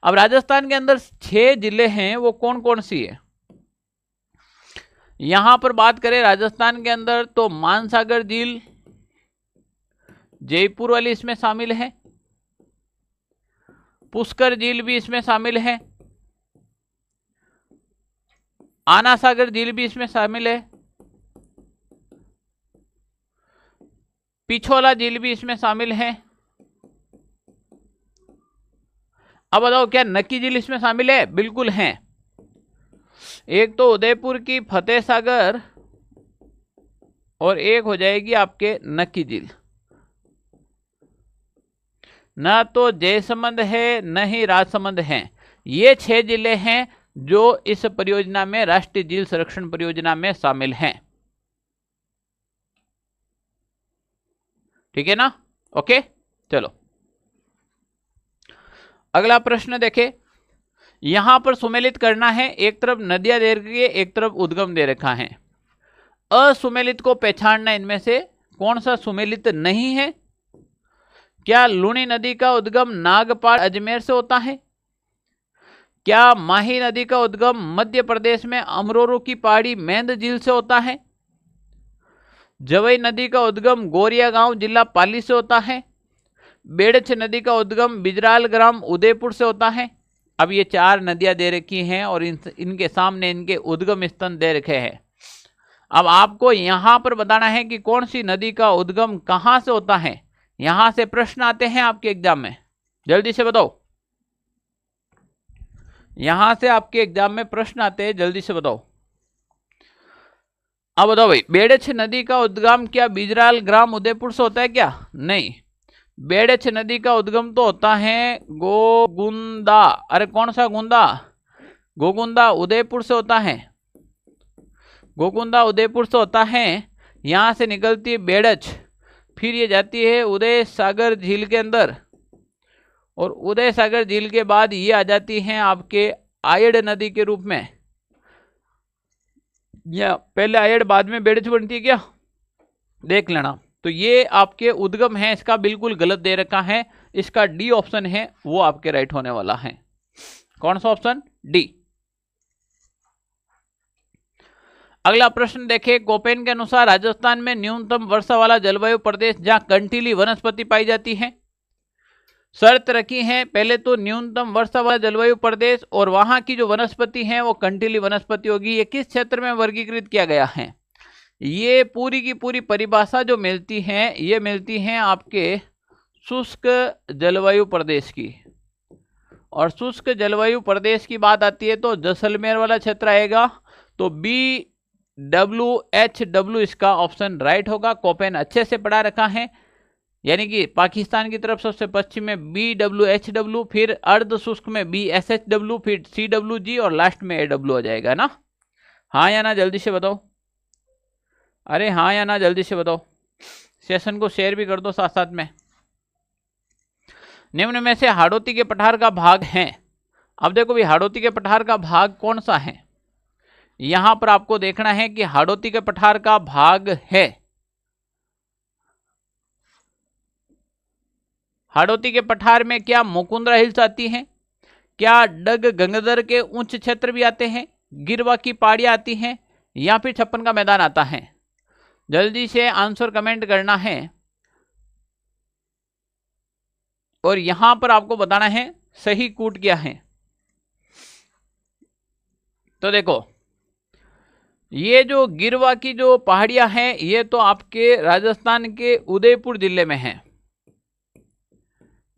अब राजस्थान के अंदर 6 जिले हैं, वो कौन कौन सी है? यहां पर बात करें राजस्थान के अंदर तो मानसागर झील जयपुर वाली इसमें शामिल है, पुष्कर झील भी इसमें शामिल है, आना सागर झील भी इसमें शामिल है, पिछोला झील भी इसमें शामिल है। अब बताओ क्या नक्की झील इसमें शामिल है? बिल्कुल है। एक तो उदयपुर की फतेह सागर और एक हो जाएगी आपके नक्की झील। न तो जयसमंद है न ही राजसमंद है। ये 6 जिले हैं जो इस परियोजना में, राष्ट्रीय झील संरक्षण परियोजना में शामिल हैं। ठीक है ना? ओके, चलो अगला प्रश्न देखें। यहां पर सुमेलित करना है। एक तरफ नदियां दे रखी है, एक तरफ उद्गम दे रखा है। असुमेलित को पहचानना, इनमें से कौन सा सुमेलित नहीं है? क्या लूनी नदी का उद्गम नागपाड़ अजमेर से होता है? क्या माही नदी का उद्गम मध्य प्रदेश में अमरोरू की पहाड़ी मेंद झील से होता है? जवई नदी का उद्गम गोरिया गांव जिला पाली से होता है? बेड़छ नदी का उद्गम बिजराल ग्राम उदयपुर से होता है? अब ये 4 नदियां दे रखी हैं और इनके सामने इनके उद्गम स्थान दे रखे हैं। अब आपको यहां पर बताना है कि कौन सी नदी का उद्गम कहां से होता है। यहां से प्रश्न आते हैं आपके एग्जाम में, जल्दी से बताओ। यहां से आपके एग्जाम में प्रश्न आते हैं, जल्दी से बताओ। अब बताओ भाई, बेड़छ नदी का उद्गम क्या बिजराल ग्राम उदयपुर से होता है क्या? नहीं, बेड़छ नदी का उद्गम तो होता है गोगुंदा। अरे कौन सा गुंदा? गोगुंदा उदयपुर से होता है। गोगुंदा उदयपुर से होता है। यहां से निकलती है बेड़छ, फिर ये जाती है उदय सागर झील के अंदर, और उदय सागर झील के बाद ये आ जाती हैं आपके आयड़ नदी के रूप में। या पहले आयड़ बाद में बेड़छ बनती है क्या? देख लेना। तो ये आपके उद्गम है, इसका बिल्कुल गलत दे रखा है। इसका डी ऑप्शन है वो आपके राइट होने वाला है। कौन सा ऑप्शन? डी। अगला प्रश्न देखें। कोपेन के अनुसार राजस्थान में न्यूनतम वर्षा वाला जलवायु प्रदेश जहां कंटीली वनस्पति पाई जाती है। शर्त रखी है, पहले तो न्यूनतम वर्षा वाला जलवायु प्रदेश और वहां की जो वनस्पति है वो कंटीली वनस्पति होगी। ये किस क्षेत्र में वर्गीकृत किया गया है? ये पूरी की पूरी परिभाषा जो मिलती है, ये मिलती है आपके शुष्क जलवायु प्रदेश की। और शुष्क जलवायु प्रदेश की बात आती है तो जैसलमेर वाला क्षेत्र आएगा। तो BWHW इसका ऑप्शन राइट होगा। कोपेन अच्छे से पढ़ा रखा है, यानी कि पाकिस्तान की तरफ सबसे पश्चिम में BWHW, फिर अर्ध शुष्क में BSHW, फिर CWG और लास्ट में AW हो जाएगा ना। हाँ या ना जल्दी से बताओ। अरे हाँ या ना जल्दी से बताओ। सेशन को शेयर भी कर दो साथ साथ में। निम्न में से हाड़ौती के पठार का भाग है। अब देखो भाई, हाड़ौती के पठार का भाग कौन सा है, यहां पर आपको देखना है कि हाड़ौती के पठार का भाग है, हाड़ौती के पठार में क्या मुकुंदरा हिल्स आती हैं, क्या डग गंगाधर के उच्च क्षेत्र भी आते हैं, गिरवा की पहाड़ियां आती हैं, या फिर छप्पन का मैदान आता है। जल्दी से आंसर कमेंट करना है और यहां पर आपको बताना है सही कूट क्या है। तो देखो, ये जो गिरवा की जो पहाड़ियां हैं ये तो आपके राजस्थान के उदयपुर जिले में है।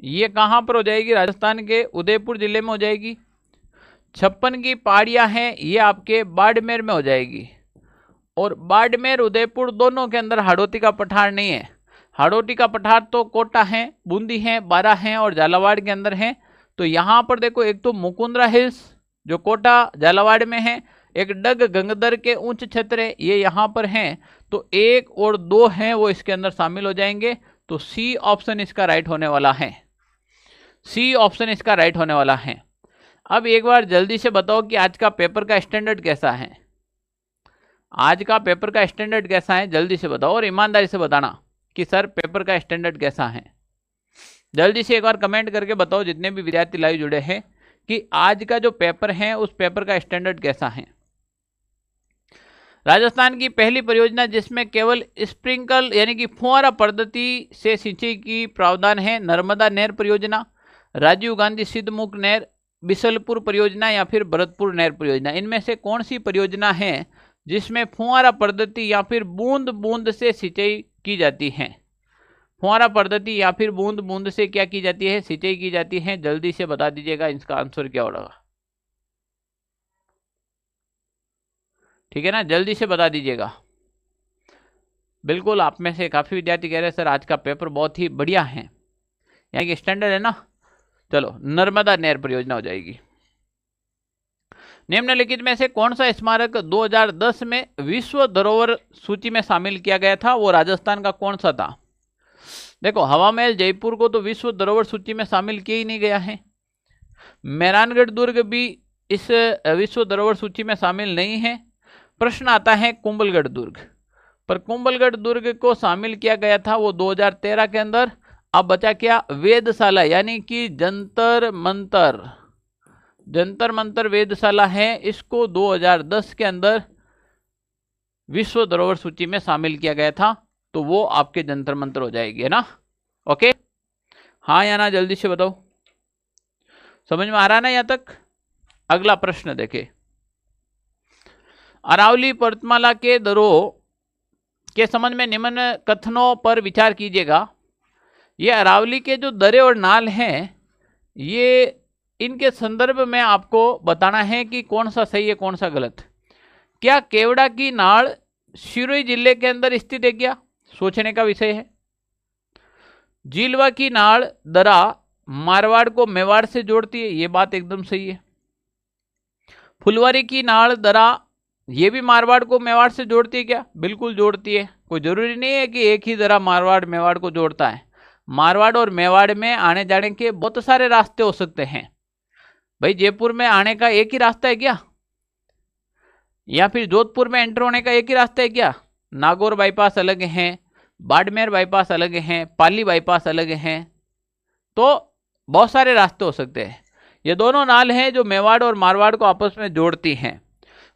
ये कहां पर हो जाएगी, राजस्थान के उदयपुर जिले में हो जाएगी। छप्पन की पहाड़ियां हैं ये आपके बाड़मेर में हो जाएगी, और बाड़मेर उदयपुर दोनों के अंदर हाड़ौती का पठार नहीं है। हाड़ौती का पठार तो कोटा है, बूंदी है, बारा है और झालावाड़ के अंदर है। तो यहां पर देखो, एक तो मुकुंदरा हिल्स जो कोटा झालावाड़ में है, एक डग गंगाधर के उच्च क्षेत्र है ये यहाँ पर हैं। तो 1 और 2 हैं वो इसके अंदर शामिल हो जाएंगे। तो सी ऑप्शन इसका राइट होने वाला है, सी ऑप्शन इसका राइट होने वाला है। अब एक बार जल्दी से बताओ कि आज का पेपर का स्टैंडर्ड कैसा है, आज का पेपर का स्टैंडर्ड कैसा है, जल्दी से बताओ और ईमानदारी से बताना कि सर पेपर का स्टैंडर्ड कैसा है। जल्दी से एक बार कमेंट करके बताओ जितने भी विद्यार्थी लाइव जुड़े हैं कि आज का जो पेपर है उस पेपर का स्टैंडर्ड कैसा है। राजस्थान की पहली परियोजना जिसमें केवल स्प्रिंकल यानी कि फुहारा पद्धति से सिंचाई की प्रावधान है, नर्मदा नहर परियोजना, राजीव गांधी सिद्धमुख नहर, बिसलपुर परियोजना या फिर भरतपुर नहर परियोजना। इनमें से कौन सी परियोजना है जिसमें फुहारा पद्धति या फिर बूंद बूंद से सिंचाई की जाती है, फुहारा पद्धति या फिर बूंद बूंद से क्या की जाती है, सिंचाई की जाती है। जल्दी से बता दीजिएगा इसका आंसर क्या होगा, ठीक है ना, जल्दी से बता दीजिएगा। बिल्कुल, आप में से काफी विद्यार्थी कह रहे हैं सर आज का पेपर बहुत ही बढ़िया है, यानी कि स्टैंडर्ड है ना। चलो, नर्मदा नहर परियोजना हो जाएगी। निम्नलिखित में से कौन सा स्मारक 2010 में विश्व धरोहर सूची में शामिल किया गया था, वो राजस्थान का कौन सा था। देखो, हवा महल जयपुर को तो विश्व धरोहर सूची में शामिल किया ही नहीं गया है। मेहरानगढ़ दुर्ग भी इस विश्व धरोहर सूची में शामिल नहीं है। प्रश्न आता है कुंभलगढ़ दुर्ग, पर कुंभलगढ़ दुर्ग को शामिल किया गया था वो 2013 के अंदर। अब बचा क्या, वेधशाला यानी कि जंतर मंतर, जंतर मंतर वेधशाला है, इसको 2010 के अंदर विश्व धरोहर सूची में शामिल किया गया था। तो वो आपके जंतर मंतर हो जाएगी, है ना। ओके, हाँ या ना, जल्दी से बताओ, समझ में आ रहा है ना यहाँ तक। अगला प्रश्न देखे, अरावली पर्वतमाला के दरों के संबंध में निम्न कथनों पर विचार कीजिएगा। ये अरावली के जो दरे और नाल हैं, ये इनके संदर्भ में आपको बताना है कि कौन सा सही है कौन सा गलत। क्या केवड़ा की नाड़ सिरोही जिले के अंदर स्थित है क्या, सोचने का विषय है। जिलवा की नाड़ दरा मारवाड़ को मेवाड़ से जोड़ती है, ये बात एकदम सही है। फुलवारी की नाड़ दरा ये भी मारवाड़ को मेवाड़ से जोड़ती है क्या, बिल्कुल जोड़ती है। कोई जरूरी नहीं है कि एक ही दरा मारवाड़ मेवाड़ को जोड़ता है। मारवाड़ और मेवाड़ में आने जाने के बहुत सारे रास्ते हो सकते हैं। भाई, जयपुर में आने का एक ही रास्ता है क्या, या फिर जोधपुर में एंटर होने का एक ही रास्ता है क्या। नागौर बाईपास अलग हैं, बाड़मेर बाईपास अलग हैं, पाली बाईपास अलग हैं, तो बहुत सारे रास्ते हो सकते हैं। ये दोनों नाल हैं जो मेवाड़ और मारवाड़ को आपस में जोड़ती हैं।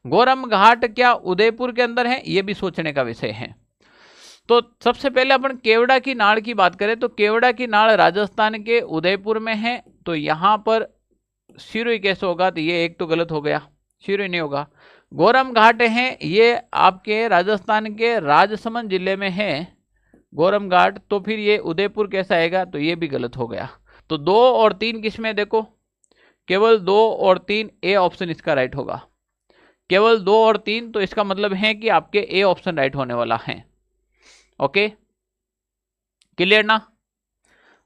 गोरम घाट क्या उदयपुर के अंदर है, ये भी सोचने का विषय है। तो सबसे पहले अपन केवड़ा की नाड़ की बात करें तो केवड़ा की नाड़ राजस्थान के उदयपुर में है। तो यहाँ पर सिरोही कैसे होगा, तो ये एक तो गलत हो गया, सिरोही नहीं होगा। गोरम घाट है ये आपके राजस्थान के राजसमंद जिले में है गोरम घाट, तो फिर ये उदयपुर कैसा आएगा, तो ये भी गलत हो गया। तो 2 और 3 किसमें, देखो केवल 2 और 3, ए ऑप्शन इसका राइट होगा। केवल 2 और 3, तो इसका मतलब है कि आपके ए ऑप्शन राइट होने वाला है। ओके, क्लियर ना।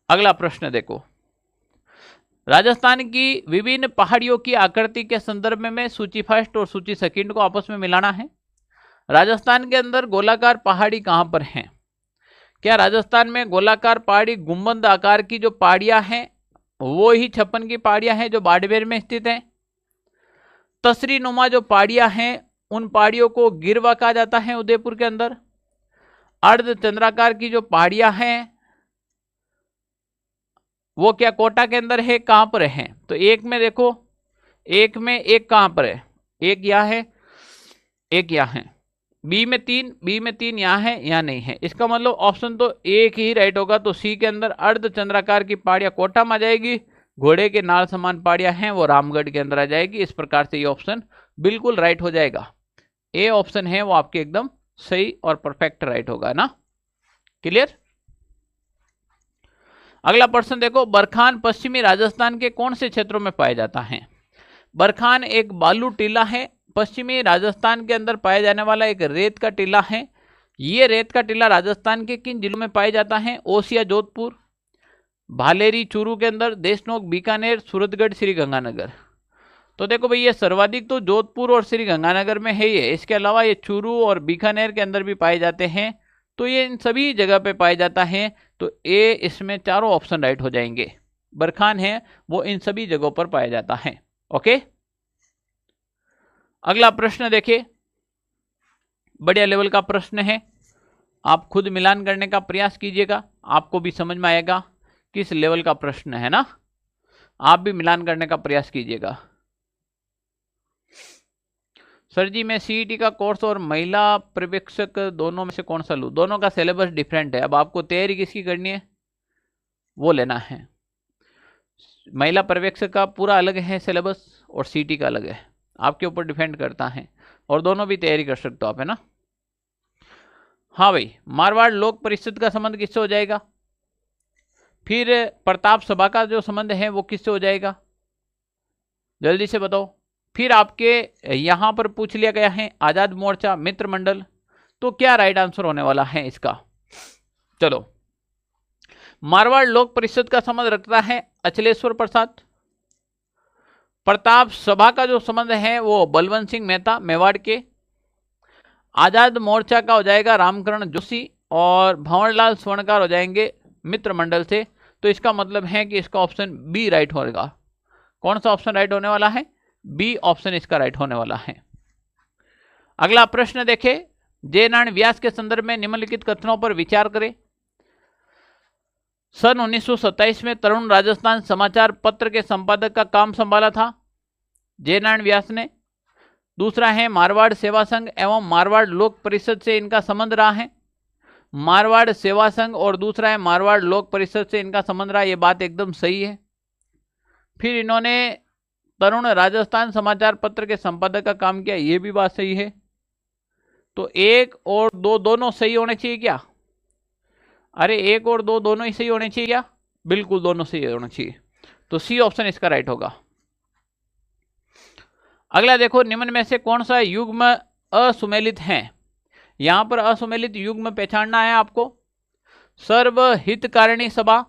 अगला प्रश्न देखो, राजस्थान की विभिन्न पहाड़ियों की आकृति के संदर्भ में सूची फर्स्ट और सूची सेकंड को आपस में मिलाना है। राजस्थान के अंदर गोलाकार पहाड़ी कहां पर है, क्या राजस्थान में गोलाकार पहाड़ी गुंबद आकार की जो पहाड़ियां हैं वो ही 56 की पहाड़ियां हैं जो बाड़मेर में स्थित हैं। तसरी नुमा जो पहाड़ियां हैं उन पहाड़ियों को गिरवा कहा जाता है उदयपुर के अंदर। अर्ध चंद्राकार की जो पहाड़ियां हैं वो क्या कोटा के अंदर है, कहां पर है? तो एक में देखो, एक में एक कहां पर है, एक यहां है, एक यहां है। बी में तीन यहां है, यहां नहीं है। इसका मतलब ऑप्शन तो एक ही राइट होगा। तो सी के अंदर अर्ध चंद्राकार की पहाड़ियां कोटा में आ जाएगी, घोड़े के नाल समान पहाड़ियां हैं वो रामगढ़ के अंदर आ जाएगी। इस प्रकार से ये ऑप्शन बिल्कुल राइट हो जाएगा। ए ऑप्शन है वो आपके एकदम सही और परफेक्ट राइट होगा ना। क्लियर? अगला प्रश्न देखो, बरखान पश्चिमी राजस्थान के कौन से क्षेत्रों में पाया जाता है? बरखान एक बालू टीला है, पश्चिमी राजस्थान के अंदर पाया जाने वाला एक रेत का टीला है। ये रेत का टीला राजस्थान के किन जिलों में पाया जाता है? ओसिया जोधपुर, भालेरी चूरू के अंदर, देशनोक बीकानेर, सूरतगढ़, श्री गंगानगर। तो देखो भाई ये सर्वाधिक तो जोधपुर और श्री गंगानगर में है ये, इसके अलावा ये चूरू और बीकानेर के अंदर भी पाए जाते हैं। तो ये इन सभी जगह पे पाया जाता है। तो ए इसमें चारों ऑप्शन राइट हो जाएंगे। बरखान है वो इन सभी जगहों पर पाया जाता है। ओके, अगला प्रश्न देखिए, बढ़िया लेवल का प्रश्न है। आप खुद मिलान करने का प्रयास कीजिएगा, आपको भी समझ में आएगा किस लेवल का प्रश्न है ना। आप भी मिलान करने का प्रयास कीजिएगा। सर जी मैं सीईटी का कोर्स और महिला पर्यवेक्षक दोनों में से कौन सा लूँ? दोनों का सिलेबस डिफरेंट है। अब आपको तैयारी किसकी करनी है वो लेना है। महिला पर्यवेक्षक का पूरा अलग है सिलेबस और सीईटी का अलग है, आपके ऊपर डिपेंड करता है। और दोनों भी तैयारी कर सकते हो आप, है ना। हाँ भाई, मारवाड़ लोक परिषद का संबंध किससे हो जाएगा? फिर प्रताप सभा का जो संबंध है वो किससे हो जाएगा? जल्दी से बताओ। फिर आपके यहां पर पूछ लिया गया है आजाद मोर्चा, मित्र मंडल। तो क्या राइट आंसर होने वाला है इसका? चलो, मारवाड़ लोक परिषद का संबंध रखता है अचलेश्वर प्रसाद। प्रताप सभा का जो संबंध है वो बलवंत सिंह मेहता मेवाड़ के। आजाद मोर्चा का हो जाएगा रामकरण जोशी और भंवरलाल स्वर्णकार हो जाएंगे मित्र मंडल से। तो इसका मतलब है कि इसका ऑप्शन बी राइट होगा। कौन सा ऑप्शन राइट होने वाला है? बी ऑप्शन इसका राइट होने वाला है। अगला प्रश्न देखें, जय नारायण व्यास के संदर्भ में निम्नलिखित कथनों पर विचार करें। सन 1927 में तरुण राजस्थान समाचार पत्र के संपादक का काम संभाला था जय नारायण व्यास ने। दूसरा है मारवाड़ सेवा संघ एवं मारवाड़ लोक परिषद से इनका संबंध रहा है। मारवाड़ सेवा संघ और दूसरा है मारवाड़ लोक परिषद से इनका संबंध रहा, ये बात एकदम सही है। फिर इन्होंने तरुण राजस्थान समाचार पत्र के संपादक का काम किया, ये भी बात सही है। तो एक और दो दोनों सही होने चाहिए क्या? अरे एक और दो दोनों ही सही होने चाहिए क्या? बिल्कुल दोनों सही होने चाहिए। तो सी ऑप्शन इसका राइट होगा। अगला देखो, निम्न में से कौन सा युग्म असुमेलित है? यहां पर असुमेलित युग्म पहचानना है आपको। सर्वहितकारिणी सभा,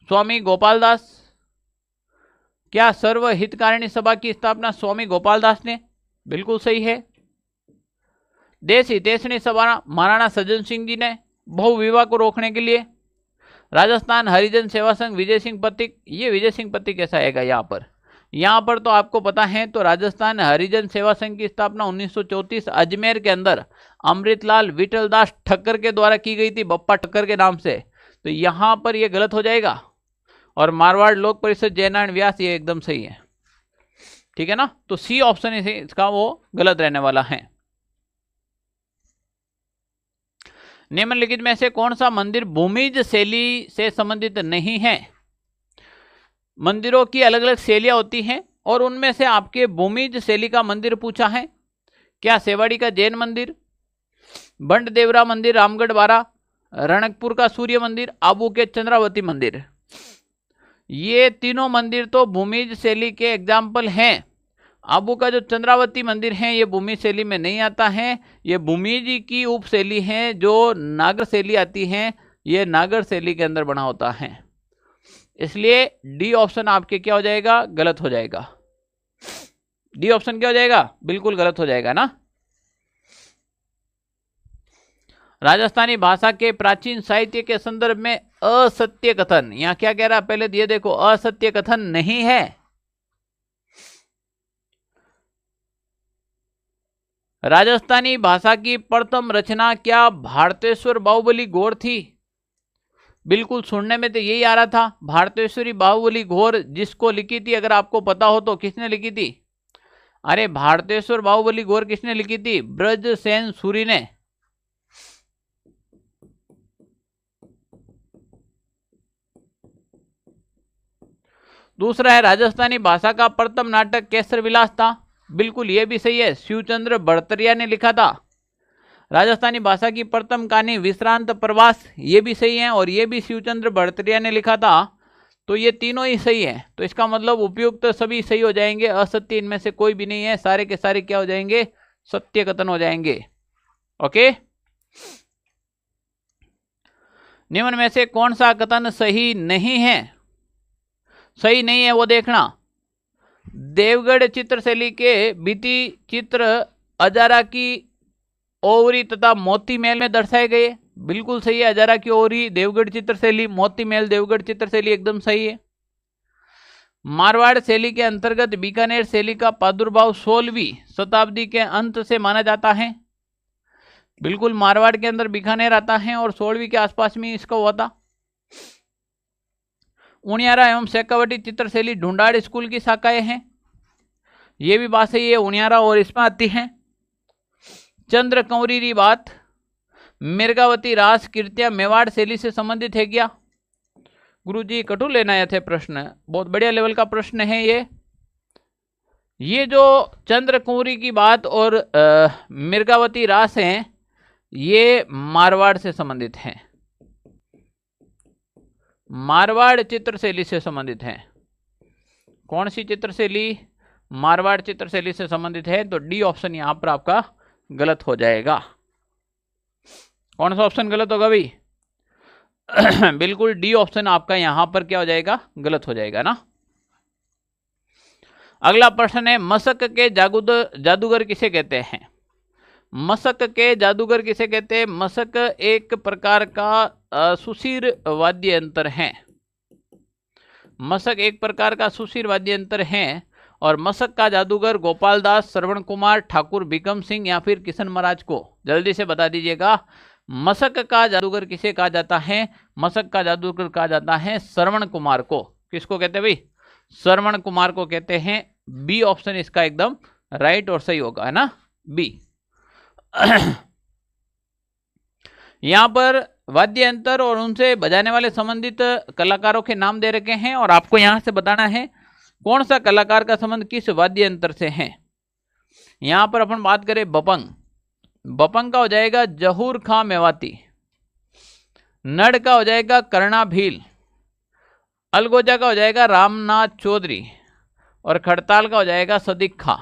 स्वामी गोपाल दास। क्या सर्वहितकारिणी सभा की स्थापना स्वामी गोपाल दास ने? बिल्कुल सही है। देश हितैषणी सभा महाराणा सज्जन सिंह जी ने बहु विवाह को रोकने के लिए। राजस्थान हरिजन सेवा संघ विजय सिंह पथिक, ये विजय सिंह पथिक कैसा आएगा यहाँ पर तो आपको पता है। तो राजस्थान हरिजन सेवा संघ की स्थापना 1934 अजमेर के अंदर अमृतलाल विठलदास ठक्कर के द्वारा की गई थी, बप्पा ठक्कर के नाम से। तो यहाँ पर ये गलत हो जाएगा। और मारवाड़ लोक परिषद जय नारायण व्यास, ये एकदम सही है। ठीक है ना। तो सी ऑप्शन इसका वो गलत रहने वाला है। निम्नलिखित में से कौन सा मंदिर भूमिज शैली से संबंधित नहीं है? मंदिरों की अलग अलग शैलियां होती हैं और उनमें से आपके भूमिज शैली का मंदिर पूछा है। क्या सेवाड़ी का जैन मंदिर, बंड देवरा मंदिर रामगढ़ बारा, रणकपुर का सूर्य मंदिर, आबू के चंद्रावती मंदिर। ये तीनों मंदिर तो भूमिज शैली के एग्जाम्पल हैं। आबू का जो चंद्रावती मंदिर है ये भूमिज शैली में नहीं आता है, ये भूमिज की उप शैली है। जो नागर शैली आती है ये नागर शैली के अंदर बना होता है। इसलिए डी ऑप्शन आपके क्या हो जाएगा? गलत हो जाएगा। डी ऑप्शन क्या हो जाएगा? बिल्कुल गलत हो जाएगा ना। राजस्थानी भाषा के प्राचीन साहित्य के संदर्भ में असत्य कथन, यहां क्या कह रहा है पहले ये देखो, असत्य कथन नहीं है। राजस्थानी भाषा की प्रथम रचना क्या भारतेश्वर बाहुबली घोर थी? बिल्कुल, सुनने में तो यही आ रहा था, भारतेश्वरी बाहुबली घोर जिसको लिखी थी, अगर आपको पता हो तो किसने लिखी थी? अरे भारतेश्वर बाहुबली घोर किसने लिखी थी? ब्रजसेन सूरी ने। दूसरा है, राजस्थानी भाषा का प्रथम नाटक केसर विलास था। बिल्कुल ये भी सही है, शिवचंद्र भड़तरिया ने लिखा था। राजस्थानी भाषा की प्रथम कहानी विश्रांत प्रवास, ये भी सही है, और ये भी शिवचंद्र भड़तरिया ने लिखा था। तो ये तीनों ही सही है, तो इसका मतलब उपयुक्त तो सभी सही हो जाएंगे, असत्य इनमें से कोई भी नहीं है, सारे के सारे क्या हो जाएंगे? सत्य कथन हो जाएंगे। ओके, निम्न में से कौन सा कथन सही नहीं है? सही नहीं है वो देखना। देवगढ़ चित्रशैली के भित्ति चित्र अजारा की ओवरी तथा मोती महल में दर्शाए गए। बिल्कुल सही है, अजारा की ओवरी देवगढ़ चित्रशैली, मोती महल देवगढ़ चित्रशैली, एकदम सही है। मारवाड़ शैली के अंतर्गत बीकानेर शैली का प्रादुर्भाव 16वीं शताब्दी के अंत से माना जाता है। बिल्कुल, मारवाड़ के अंदर बीकानेर आता है और 16वीं के आसपास में इसका हुआ था। उनियारा एवं शेखावटी चित्रशैली ढूंढाड़ स्कूल की शाखाएं हैं, ये भी बात सही है, उनियारा और इसमें आती हैं। चंद्र कंवरी बात मिर्गावती रास कृतियां मेवाड़ शैली से संबंधित है क्या? गुरुजी कटु लेना आए थे प्रश्न, बहुत बढ़िया लेवल का प्रश्न है ये जो चंद्र कंवरी की बात और मिर्गावती रास हैं, ये मारवाड़ से संबंधित हैं, मारवाड़ चित्रशैली से संबंधित हैं। कौन सी चित्रशैली? मारवाड़ चित्रशैली से संबंधित है, तो डी ऑप्शन यहां पर आपका गलत हो जाएगा। कौन सा ऑप्शन गलत होगा भाई? बिल्कुल डी ऑप्शन आपका यहां पर क्या हो जाएगा? गलत हो जाएगा ना। अगला प्रश्न है, मशक के जादूगर किसे कहते हैं? मशक के जादूगर किसे कहते हैं? मशक एक प्रकार का सुशीर वाद्य यंत्र है। मशक एक प्रकार का सुशीर वाद्य यंत्र है, और मशक का जादूगर गोपाल दास, श्रवण कुमार, ठाकुर भिकम सिंह या फिर किशन महाराज को जल्दी से बता दीजिएगा। मशक का जादूगर किसे कहा जाता है? मशक का जादूगर कहा जाता है श्रवण कुमार को। किसको कहते हैं भाई? श्रवण कुमार को कहते हैं। बी ऑप्शन इसका एकदम राइट और सही होगा, है ना, बी। यहां पर वाद्य यंत्र और उनसे बजाने वाले संबंधित कलाकारों के नाम दे रखे हैं, और आपको यहां से बताना है कौन सा कलाकार का संबंध किस वाद्य यंत्र से है। यहां पर अपन बात करें बपंग, बपंग का हो जाएगा जहूर खां मेवाती, नड़ का हो जाएगा कर्णा भील, अलगोजा का हो जाएगा रामनाथ चौधरी, और खड़ताल का हो जाएगा सदीक खां।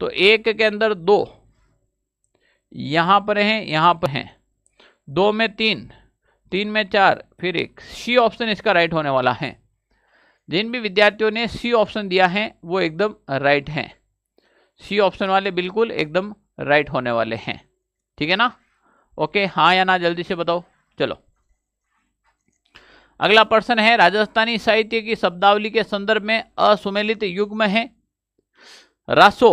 तो एक के अंदर दो यहां पर हैं, यहां पर हैं, दो में तीन, तीन में चार, फिर एक। सी ऑप्शन इसका राइट होने वाला है। जिन भी विद्यार्थियों ने सी ऑप्शन दिया है वो एकदम राइट हैं। सी ऑप्शन वाले बिल्कुल एकदम राइट होने वाले हैं, ठीक है ना। ओके, हाँ या ना जल्दी से बताओ। चलो अगला प्रश्न है, राजस्थानी साहित्य की शब्दावली के संदर्भ में असुमेलित युग्म है। रासो,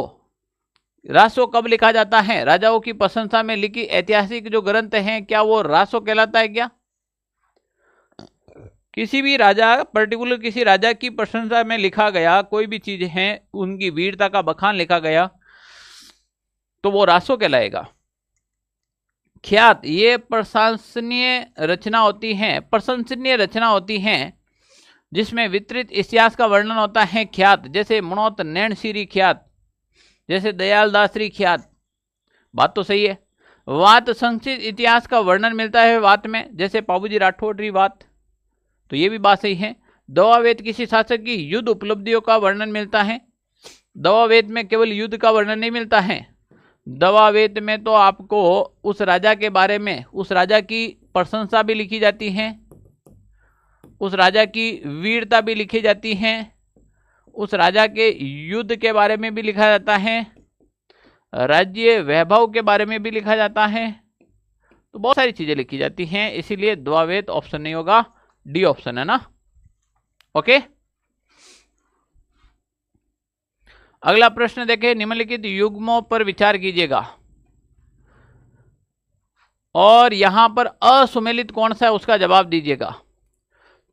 रासो कब लिखा जाता है? राजाओं की प्रशंसा में लिखी ऐतिहासिक जो ग्रंथ हैं, क्या वो रासो कहलाता है क्या? किसी भी राजा, पर्टिकुलर किसी राजा की प्रशंसा में लिखा गया कोई भी चीज है, उनकी वीरता का बखान लिखा गया, तो वो रासो कहलाएगा। ख्यात, ये प्रशंसनीय रचना होती है, प्रशंसनीय रचना होती है जिसमें विस्तृत इतिहास का वर्णन होता है। ख्यात जैसे मनोत नैणसीरी ख्यात, जैसे दयाल दासरी ख्यात। बात तो सही है। वात, संक्षिप्त इतिहास का वर्णन मिलता है वात में, जैसे पाबूजी राठौड़ी वात, तो ये भी बात सही है। दवावेद, किसी शासक की युद्ध उपलब्धियों का वर्णन मिलता है। दवावेद में केवल युद्ध का वर्णन नहीं मिलता है, दवावेद में तो आपको उस राजा के बारे में, उस राजा की प्रशंसा भी लिखी जाती है, उस राजा की वीरता भी लिखी जाती है, उस राजा के युद्ध के बारे में भी लिखा जाता है, राज्य वैभव के बारे में भी लिखा जाता है। तो बहुत सारी चीजें लिखी जाती हैं, इसीलिए द्वावेत ऑप्शन नहीं होगा, डी ऑप्शन है ना। ओके, अगला प्रश्न देखें, निम्नलिखित युग्मों पर विचार कीजिएगा और यहां पर असुमेलित कौन सा है उसका जवाब दीजिएगा।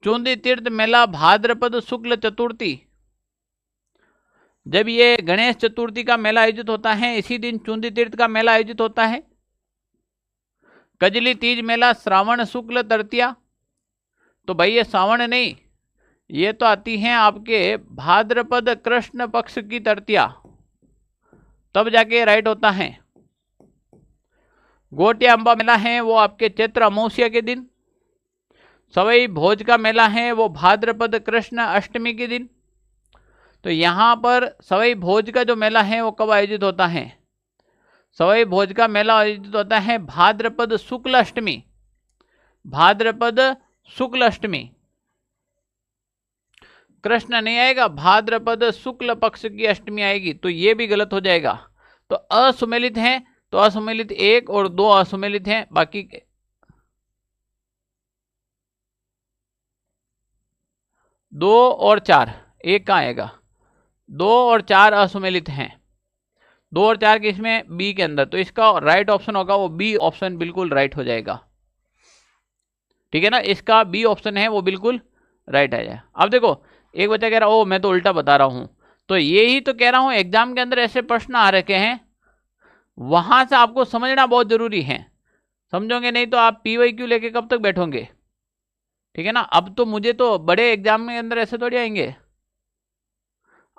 चूंदी तीर्थ मेला भाद्रपद शुक्ल चतुर्थी, जब ये गणेश चतुर्थी का मेला आयोजित होता है इसी दिन चूंदी तीर्थ का मेला आयोजित होता है। कजली तीज मेला श्रावण शुक्ल तृतीया, तो भाई ये श्रावण नहीं, ये तो आती हैं आपके भाद्रपद कृष्ण पक्ष की तृतीया, तब जाके राइट होता है। गोटिया अंबा मेला है वो आपके चैत्र अमावस्या के दिन। सवई भोज का मेला है वो भाद्रपद कृष्ण अष्टमी के दिन। तो यहाँ पर सवई भोज का जो मेला है वो कब आयोजित होता है? सवई भोज का मेला आयोजित होता है भाद्रपद शुक्ल अष्टमी, भाद्रपद शुक्ल अष्टमी। कृष्ण नहीं आएगा, भाद्रपद शुक्ल पक्ष की अष्टमी आएगी, तो ये भी गलत हो जाएगा। तो असुमेलित हैं, तो असुमेलित 1 और 2 असुमेलित हैं, बाकी 2 और 4 एक कहाँ आएगा? 2 और 4 असुमेलित हैं, 2 और 4 किसमें? बी के अंदर। तो इसका राइट ऑप्शन होगा वो बी ऑप्शन, बिल्कुल राइट हो जाएगा। ठीक है ना, इसका बी ऑप्शन है वो बिल्कुल राइट आ जाए। अब देखो एक बच्चा कह रहा ओ मैं तो उल्टा बता रहा हूं, तो यही तो कह रहा हूं, एग्जाम के अंदर ऐसे प्रश्न आ रखे हैं, वहां से आपको समझना बहुत जरूरी है। समझोगे नहीं तो आप PYQ लेके कब तक बैठोगे? ठीक है ना। अब तो मुझे तो बड़े एग्जाम के अंदर ऐसे थोड़ी आएंगे।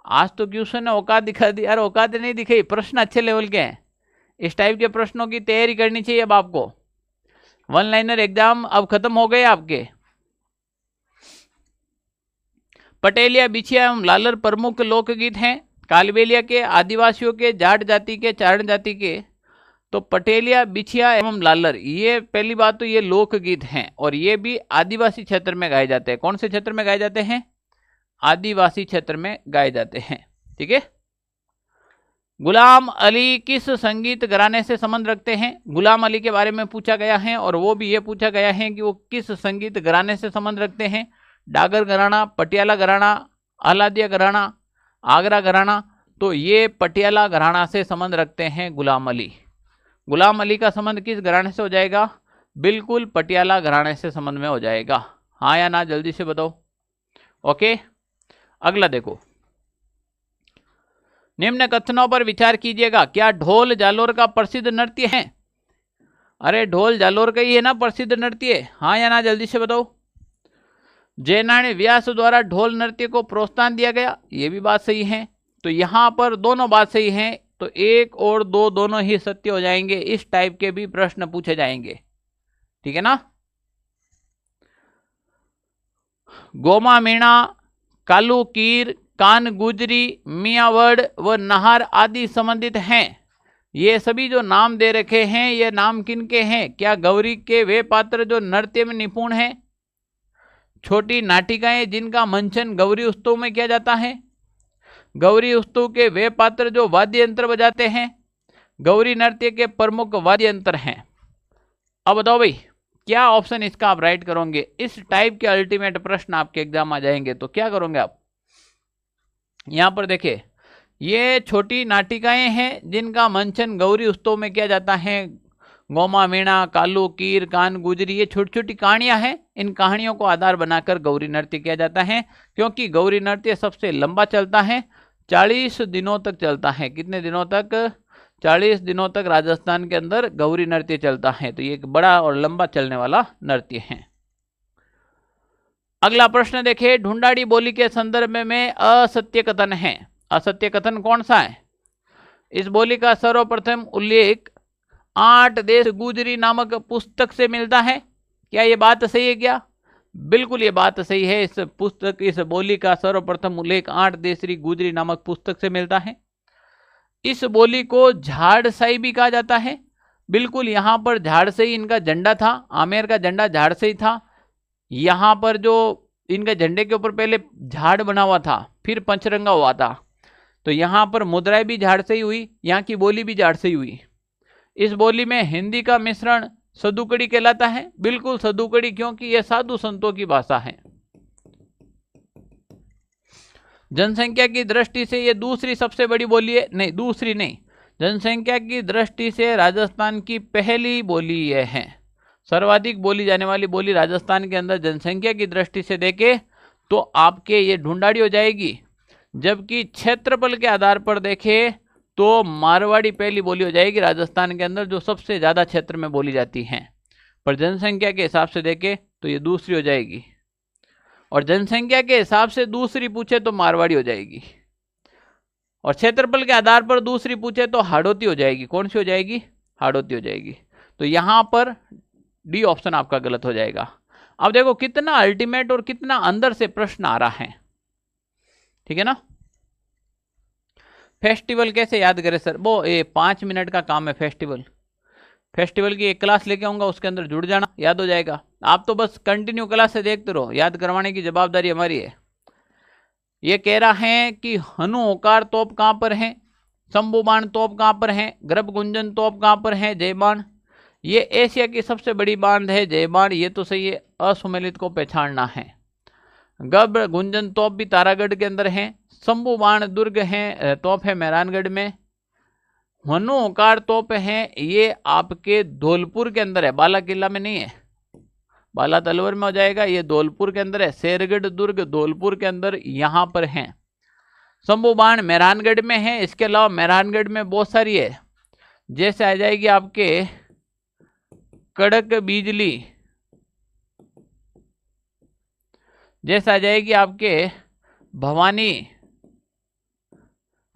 आज तो क्वेश्चन ने औकात दिखा दी, यार औकात नहीं दिखाई, प्रश्न अच्छे लेवल के हैं। इस टाइप के प्रश्नों की तैयारी करनी चाहिए अब आपको। 1 लाइनर एग्जाम अब खत्म हो गए आपके। पटेलिया, बिछिया एवं लालर प्रमुख लोकगीत हैं। कालबेलिया के, आदिवासियों के, जाट जाति के, चारण जाति के। तो पटेलिया, बिछिया एवं लालर, ये पहली बात तो ये लोकगीत हैं और ये भी आदिवासी क्षेत्र में गाए जाते हैं। कौन से क्षेत्र में गाए जाते हैं? आदिवासी क्षेत्र में गाए जाते हैं। ठीक है। गुलाम अली किस संगीत घराने से संबंध रखते हैं? गुलाम अली के बारे में पूछा गया है और वो भी ये पूछा गया है कि वो किस संगीत घराने से संबंध रखते हैं। डागर घराना, पटियाला घराना, अहलादिया घराना, आगरा घराना। तो ये पटियाला घराना से संबंध रखते हैं गुलाम अली। गुलाम अली का संबंध किस घराने से हो जाएगा? बिल्कुल पटियाला घराने से संबंध में हो जाएगा। हाँ या ना, जल्दी से बताओ। ओके, अगला देखो, निम्न कथनों पर विचार कीजिएगा। क्या ढोल जालोर का प्रसिद्ध नृत्य है? अरे ढोल जालोर का ही है ना प्रसिद्ध नृत्य। हाँ या ना, जल्दी से बताओ। जयनारायण व्यास द्वारा ढोल नृत्य को प्रोत्साहन दिया गया, ये भी बात सही है। तो यहां पर दोनों बात सही है, तो 1 और 2 दोनों ही सत्य हो जाएंगे। इस टाइप के भी प्रश्न पूछे जाएंगे। ठीक है ना। गोमा मीणा, कालू कीर, कान गुजरी, मियावड़ व नहार आदि संबंधित हैं। ये सभी जो नाम दे रखे हैं ये नाम किनके हैं? क्या गौरी के वे पात्र जो नृत्य में निपुण हैं? छोटी नाटिकाएं जिनका मंचन गौरी उत्सव में किया जाता है। गौरी उत्सव के वे पात्र जो वाद्य यंत्र बजाते हैं। गौरी नृत्य के प्रमुख वाद्य यंत्र हैं। अब बताओ भाई क्या ऑप्शन इसका आप राइट करोगे? इस टाइप के अल्टीमेट प्रश्न आपके एग्जाम आ जाएंगे तो क्या करोगे आप? यहां पर देखिए, ये छोटी नाटिकाएं हैं जिनका मंचन गौरी उत्सव में किया जाता है। गोमा मीणा, कालू कीर, कान गुजरी, ये छोटी छोटी कहानियां हैं। इन कहानियों को आधार बनाकर गौरी नृत्य किया जाता है, क्योंकि गौरी नृत्य सबसे लंबा चलता है, 40 दिनों तक चलता है। कितने दिनों तक? 40 दिनों तक राजस्थान के अंदर गौरी नृत्य चलता है। तो ये एक बड़ा और लंबा चलने वाला नृत्य है। अगला प्रश्न देखिए, ढूंढाड़ी बोली के संदर्भ में असत्य कथन है। असत्य कथन कौन सा है? इस बोली का सर्वप्रथम उल्लेख 8 देश गुजरी नामक पुस्तक से मिलता है। क्या ये बात सही है क्या? बिल्कुल ये बात सही है। इस पुस्तक, इस बोली का सर्वप्रथम उल्लेख 8 देशरी गुजरी नामक पुस्तक से मिलता है। इस बोली को झाड़साई भी कहा जाता है। बिल्कुल, यहाँ पर झाड़साई इनका झंडा था। आमेर का झंडा झाड़साई था। यहाँ पर जो इनके झंडे के ऊपर पहले झाड़ बना हुआ था, फिर पंचरंगा हुआ था। तो यहाँ पर मुद्राएं भी झाड़साई हुई, यहाँ की बोली भी झाड़साई हुई। इस बोली में हिंदी का मिश्रण सदुकड़ी कहलाता है। बिल्कुल सदुकड़ी, क्योंकि यह साधु संतों की भाषा है। जनसंख्या की दृष्टि से ये दूसरी सबसे बड़ी बोली है, नहीं दूसरी नहीं, जनसंख्या की दृष्टि से राजस्थान की पहली बोली ये है। सर्वाधिक बोली जाने वाली बोली राजस्थान के अंदर जनसंख्या की दृष्टि से देखे तो आपके ये ढूंढाड़ी हो जाएगी। जबकि क्षेत्रफल के आधार पर देखे तो मारवाड़ी पहली बोली हो जाएगी राजस्थान के अंदर, जो सबसे ज़्यादा क्षेत्र में बोली जाती हैं। पर जनसंख्या के हिसाब से देखे तो ये दूसरी हो जाएगी, और जनसंख्या के हिसाब से दूसरी पूछे तो मारवाड़ी हो जाएगी, और क्षेत्रफल के आधार पर दूसरी पूछे तो हाड़ौती हो जाएगी। कौन सी हो जाएगी? हाड़ौती हो जाएगी। तो यहां पर डी ऑप्शन आपका गलत हो जाएगा। अब देखो कितना अल्टीमेट और कितना अंदर से प्रश्न आ रहा है, ठीक है ना। फेस्टिवल कैसे याद करें सर? वो 5 मिनट का काम है फेस्टिवल। फेस्टिवल की एक क्लास लेके आऊंगा, उसके अंदर जुड़ जाना, याद हो जाएगा। आप तो बस कंटिन्यू क्लास से देखते रहो, याद करवाने की जवाबदारी हमारी है। ये कह रहा है कि हनु ओकार तोप कहाँ पर है, शंभुबाण तोप कहाँ पर है, गर्भ गुंजन तोप कहाँ पर है, जयबाण। ये एशिया की सबसे बड़ी बांध है जयबाण, ये तो सही है। असुमेलित को पहचानना है। गर्भ गुंजन तोप भी तारागढ़ के अंदर है। शंभुबाण दुर्ग है, तोप है मेहरानगढ़ में। हनु ओकार तोप है, ये आपके धौलपुर के अंदर है, बाला किला में नहीं है, बाला तलवर में हो जाएगा। ये धौलपुर के अंदर है। शेरगढ़ दुर्ग धौलपुर के अंदर यहाँ पर है। शंभुबाण मेहरानगढ़ में है। इसके अलावा मेहरानगढ़ में बहुत सारी है, जैसे आ जाएगी आपके कड़क बिजली, जैसे आ जाएगी आपके भवानी,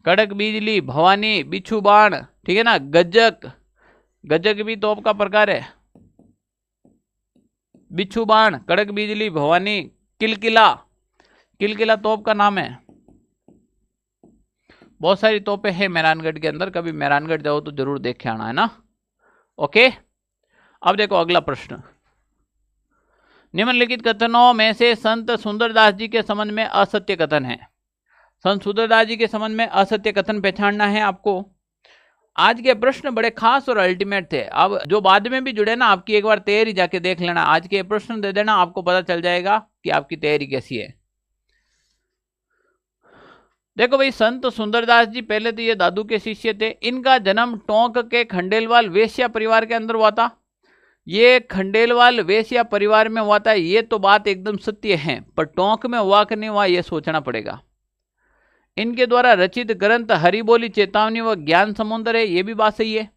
कड़क बिजली, भवानी, बिच्छू बाण, ठीक है ना। गजक, गजक भी तोप का प्रकार है। बिच्छू बाण, कड़क बिजली, भवानी, किलकिला, किलकिला तोप का नाम है। बहुत सारी तोपें हैं मेहरानगढ़ के अंदर, कभी मेहरानगढ़ जाओ तो जरूर देख के आना, है ना। ओके, अब देखो अगला प्रश्न। निम्नलिखित कथनों में से संत सुंदरदास जी के संबंध में असत्य कथन है। संत सुंदरदास जी के संबंध में असत्य कथन पहचानना है आपको। आज के प्रश्न बड़े खास और अल्टीमेट थे। अब जो बाद में भी जुड़े ना, आपकी एक बार तैयारी जाके देख लेना, आज के प्रश्न दे देना, आपको पता चल जाएगा कि आपकी तैयारी कैसी है। देखो भाई, संत सुंदरदास जी पहले तो ये दादू के शिष्य थे। इनका जन्म टोंक के खंडेलवाल वेश्या परिवार के अंदर हुआ था। ये खंडेलवाल वेश्या परिवार में हुआ था, ये तो बात एकदम सत्य है, पर टोंक में हुआ कि नहीं हुआ ये सोचना पड़ेगा। इनके द्वारा रचित ग्रंथ हरिबोली, चेतावनी व ज्ञान समुद्र है, ये भी बात सही है।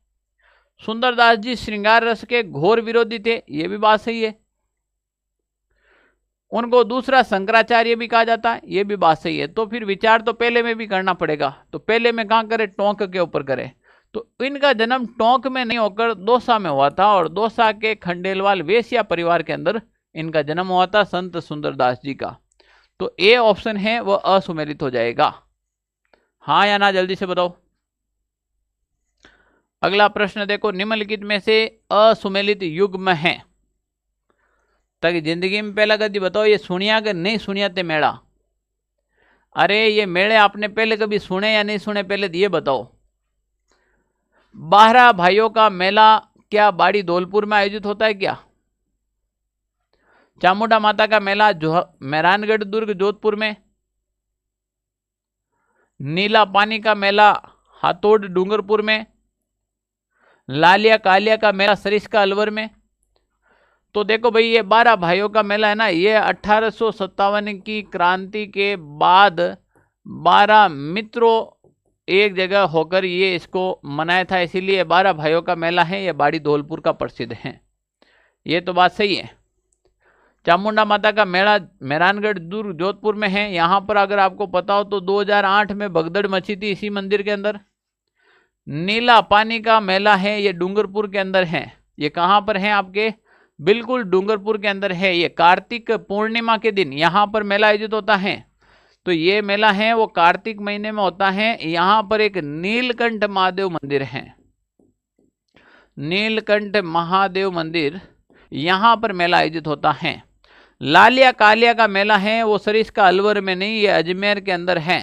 सुंदरदास जी श्रृंगार रस के घोर विरोधी थे, ये भी बात सही है। उनको दूसरा शंकराचार्य भी कहा जाता है, ये भी बात सही है। तो फिर विचार तो पहले में भी करना पड़ेगा, तो पहले में कहाँ करे? टोंक के ऊपर करे। तो इनका जन्म टोंक में नहीं होकर दौसा में हुआ था, और दौसा के खंडेलवाल वेश्या परिवार के अंदर इनका जन्म हुआ था संत सुंदरदास जी का। तो ए ऑप्शन है वह असुमेलित हो जाएगा। हाँ या ना जल्दी से बताओ। अगला प्रश्न देखो, निम्नलिखित में से असुमेलित युग्म है, ताकि जिंदगी में पहला कभी बताओ ये सुनिया कि नहीं सुनिया ते मेला। अरे ये मेले आपने पहले कभी सुने या नहीं सुने, पहले ये बताओ। 12 भाइयों का मेला क्या बाड़ी धौलपुर में आयोजित होता है क्या? चामुंडा माता का मेला मेहरानगढ़ दुर्ग जोधपुर में। नीला पानी का मेला हाथोड़ डूंगरपुर में। लालिया कालिया का मेला सरिस्का अलवर में। तो देखो भाई, ये 12 भाइयों का मेला है ना, ये 1857 की क्रांति के बाद 12 मित्रों एक जगह होकर ये इसको मनाया था, इसीलिए 12 भाइयों का मेला है। ये बाड़ी धौलपुर का प्रसिद्ध है, ये तो बात सही है। चामुंडा माता का मेला मेहरानगढ़ दुर्ग जोधपुर में है। यहाँ पर अगर आपको पता हो तो 2008 में भगदड़ मची थी इसी मंदिर के अंदर। नीला पानी का मेला है, ये डूंगरपुर के अंदर है। ये कहाँ पर है आपके? बिल्कुल डूंगरपुर के अंदर है। ये कार्तिक पूर्णिमा के दिन यहाँ पर मेला आयोजित होता है। तो ये मेला है वो कार्तिक महीने में होता है। यहाँ पर एक नीलकंठ महादेव मंदिर है, नीलकंठ महादेव मंदिर, यहाँ पर मेला आयोजित होता है। लालिया कालिया का मेला है वो सरिस्का अलवर में नहीं, ये अजमेर के अंदर है।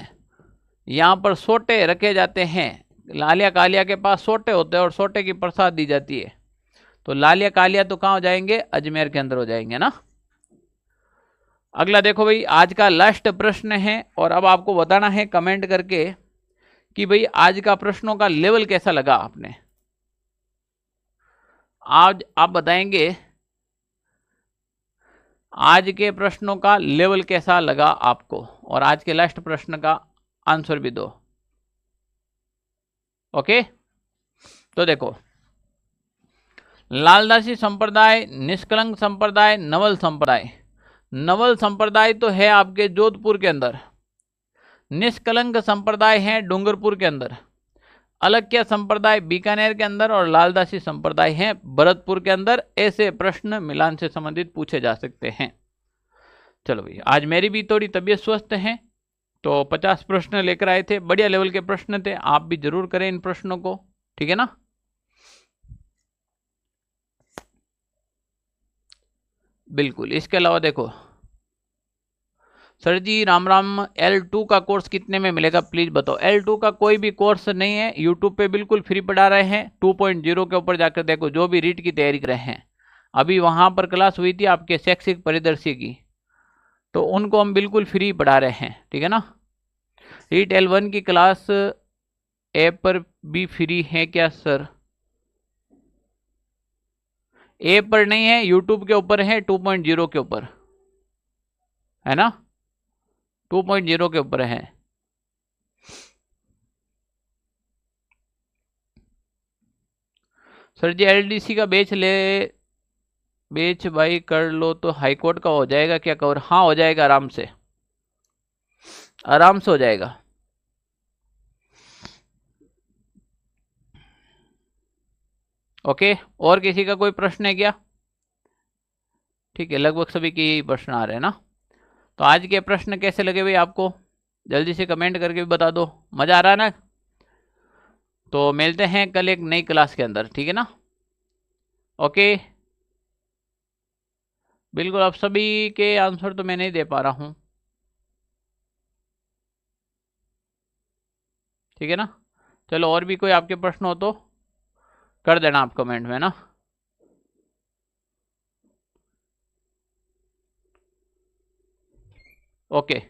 यहाँ पर सोटे रखे जाते हैं। लालिया कालिया के पास सोटे होते हैं और सोटे की प्रसाद दी जाती है। तो लालिया कालिया तो कहाँ हो जाएंगे, अजमेर के अंदर हो जाएंगे ना। अगला देखो भाई, आज का लास्ट प्रश्न है और अब आपको बताना है कमेंट करके कि भाई आज का प्रश्नों का लेवल कैसा लगा आपने। आज आप बताएंगे आज के प्रश्नों का लेवल कैसा लगा आपको, और आज के लास्ट प्रश्न का आंसर भी दो। ओके, तो देखो, लालदासी संप्रदाय, निष्कलंक संप्रदाय, नवल संप्रदाय। नवल संप्रदाय तो है आपके जोधपुर के अंदर, निष्कलंक संप्रदाय है डूंगरपुर के अंदर, अलक्या संप्रदाय बीकानेर के अंदर और लालदासी संप्रदाय है भरतपुर के अंदर। ऐसे प्रश्न मिलान से संबंधित पूछे जा सकते हैं। चलो भाई, आज मेरी भी थोड़ी तबीयत स्वस्थ है तो 50 प्रश्न लेकर आए थे, बढ़िया लेवल के प्रश्न थे। आप भी जरूर करें इन प्रश्नों को, ठीक है ना। बिल्कुल। इसके अलावा देखो सर जी राम राम, L2 का कोर्स कितने में मिलेगा प्लीज बताओ। L2 का कोई भी कोर्स नहीं है, यूट्यूब पे बिल्कुल फ्री पढ़ा रहे हैं। 2.0 के ऊपर जाकर देखो, जो भी रीट की तैयारी कर रहे हैं, अभी वहां पर क्लास हुई थी आपके शैक्षिक परिदर्शी की, तो उनको हम बिल्कुल फ्री पढ़ा रहे हैं, ठीक है ना। रीट L1 की क्लास ऐप पर भी फ्री है क्या सर। ऐप पर नहीं है, यूट्यूब के ऊपर है, 2.0 के ऊपर है ना, 2.0 के ऊपर है। सर जी LDC का बेच भाई कर लो तो हाईकोर्ट का हो जाएगा क्या कवर। हाँ हो जाएगा, आराम से, आराम से हो जाएगा। ओके, और किसी का कोई प्रश्न है क्या। ठीक है, लगभग सभी के यही प्रश्न आ रहे हैं ना। तो आज के प्रश्न कैसे लगे भाई आपको, जल्दी से कमेंट करके भी बता दो। मजा आ रहा है ना। तो मिलते हैं कल एक नई क्लास के अंदर, ठीक है ना। ओके, बिल्कुल। अब सभी के आंसर तो मैं नहीं दे पा रहा हूं, ठीक है ना। चलो, और भी कोई आपके प्रश्न हो तो कर देना आप कमेंट में ना। ओके।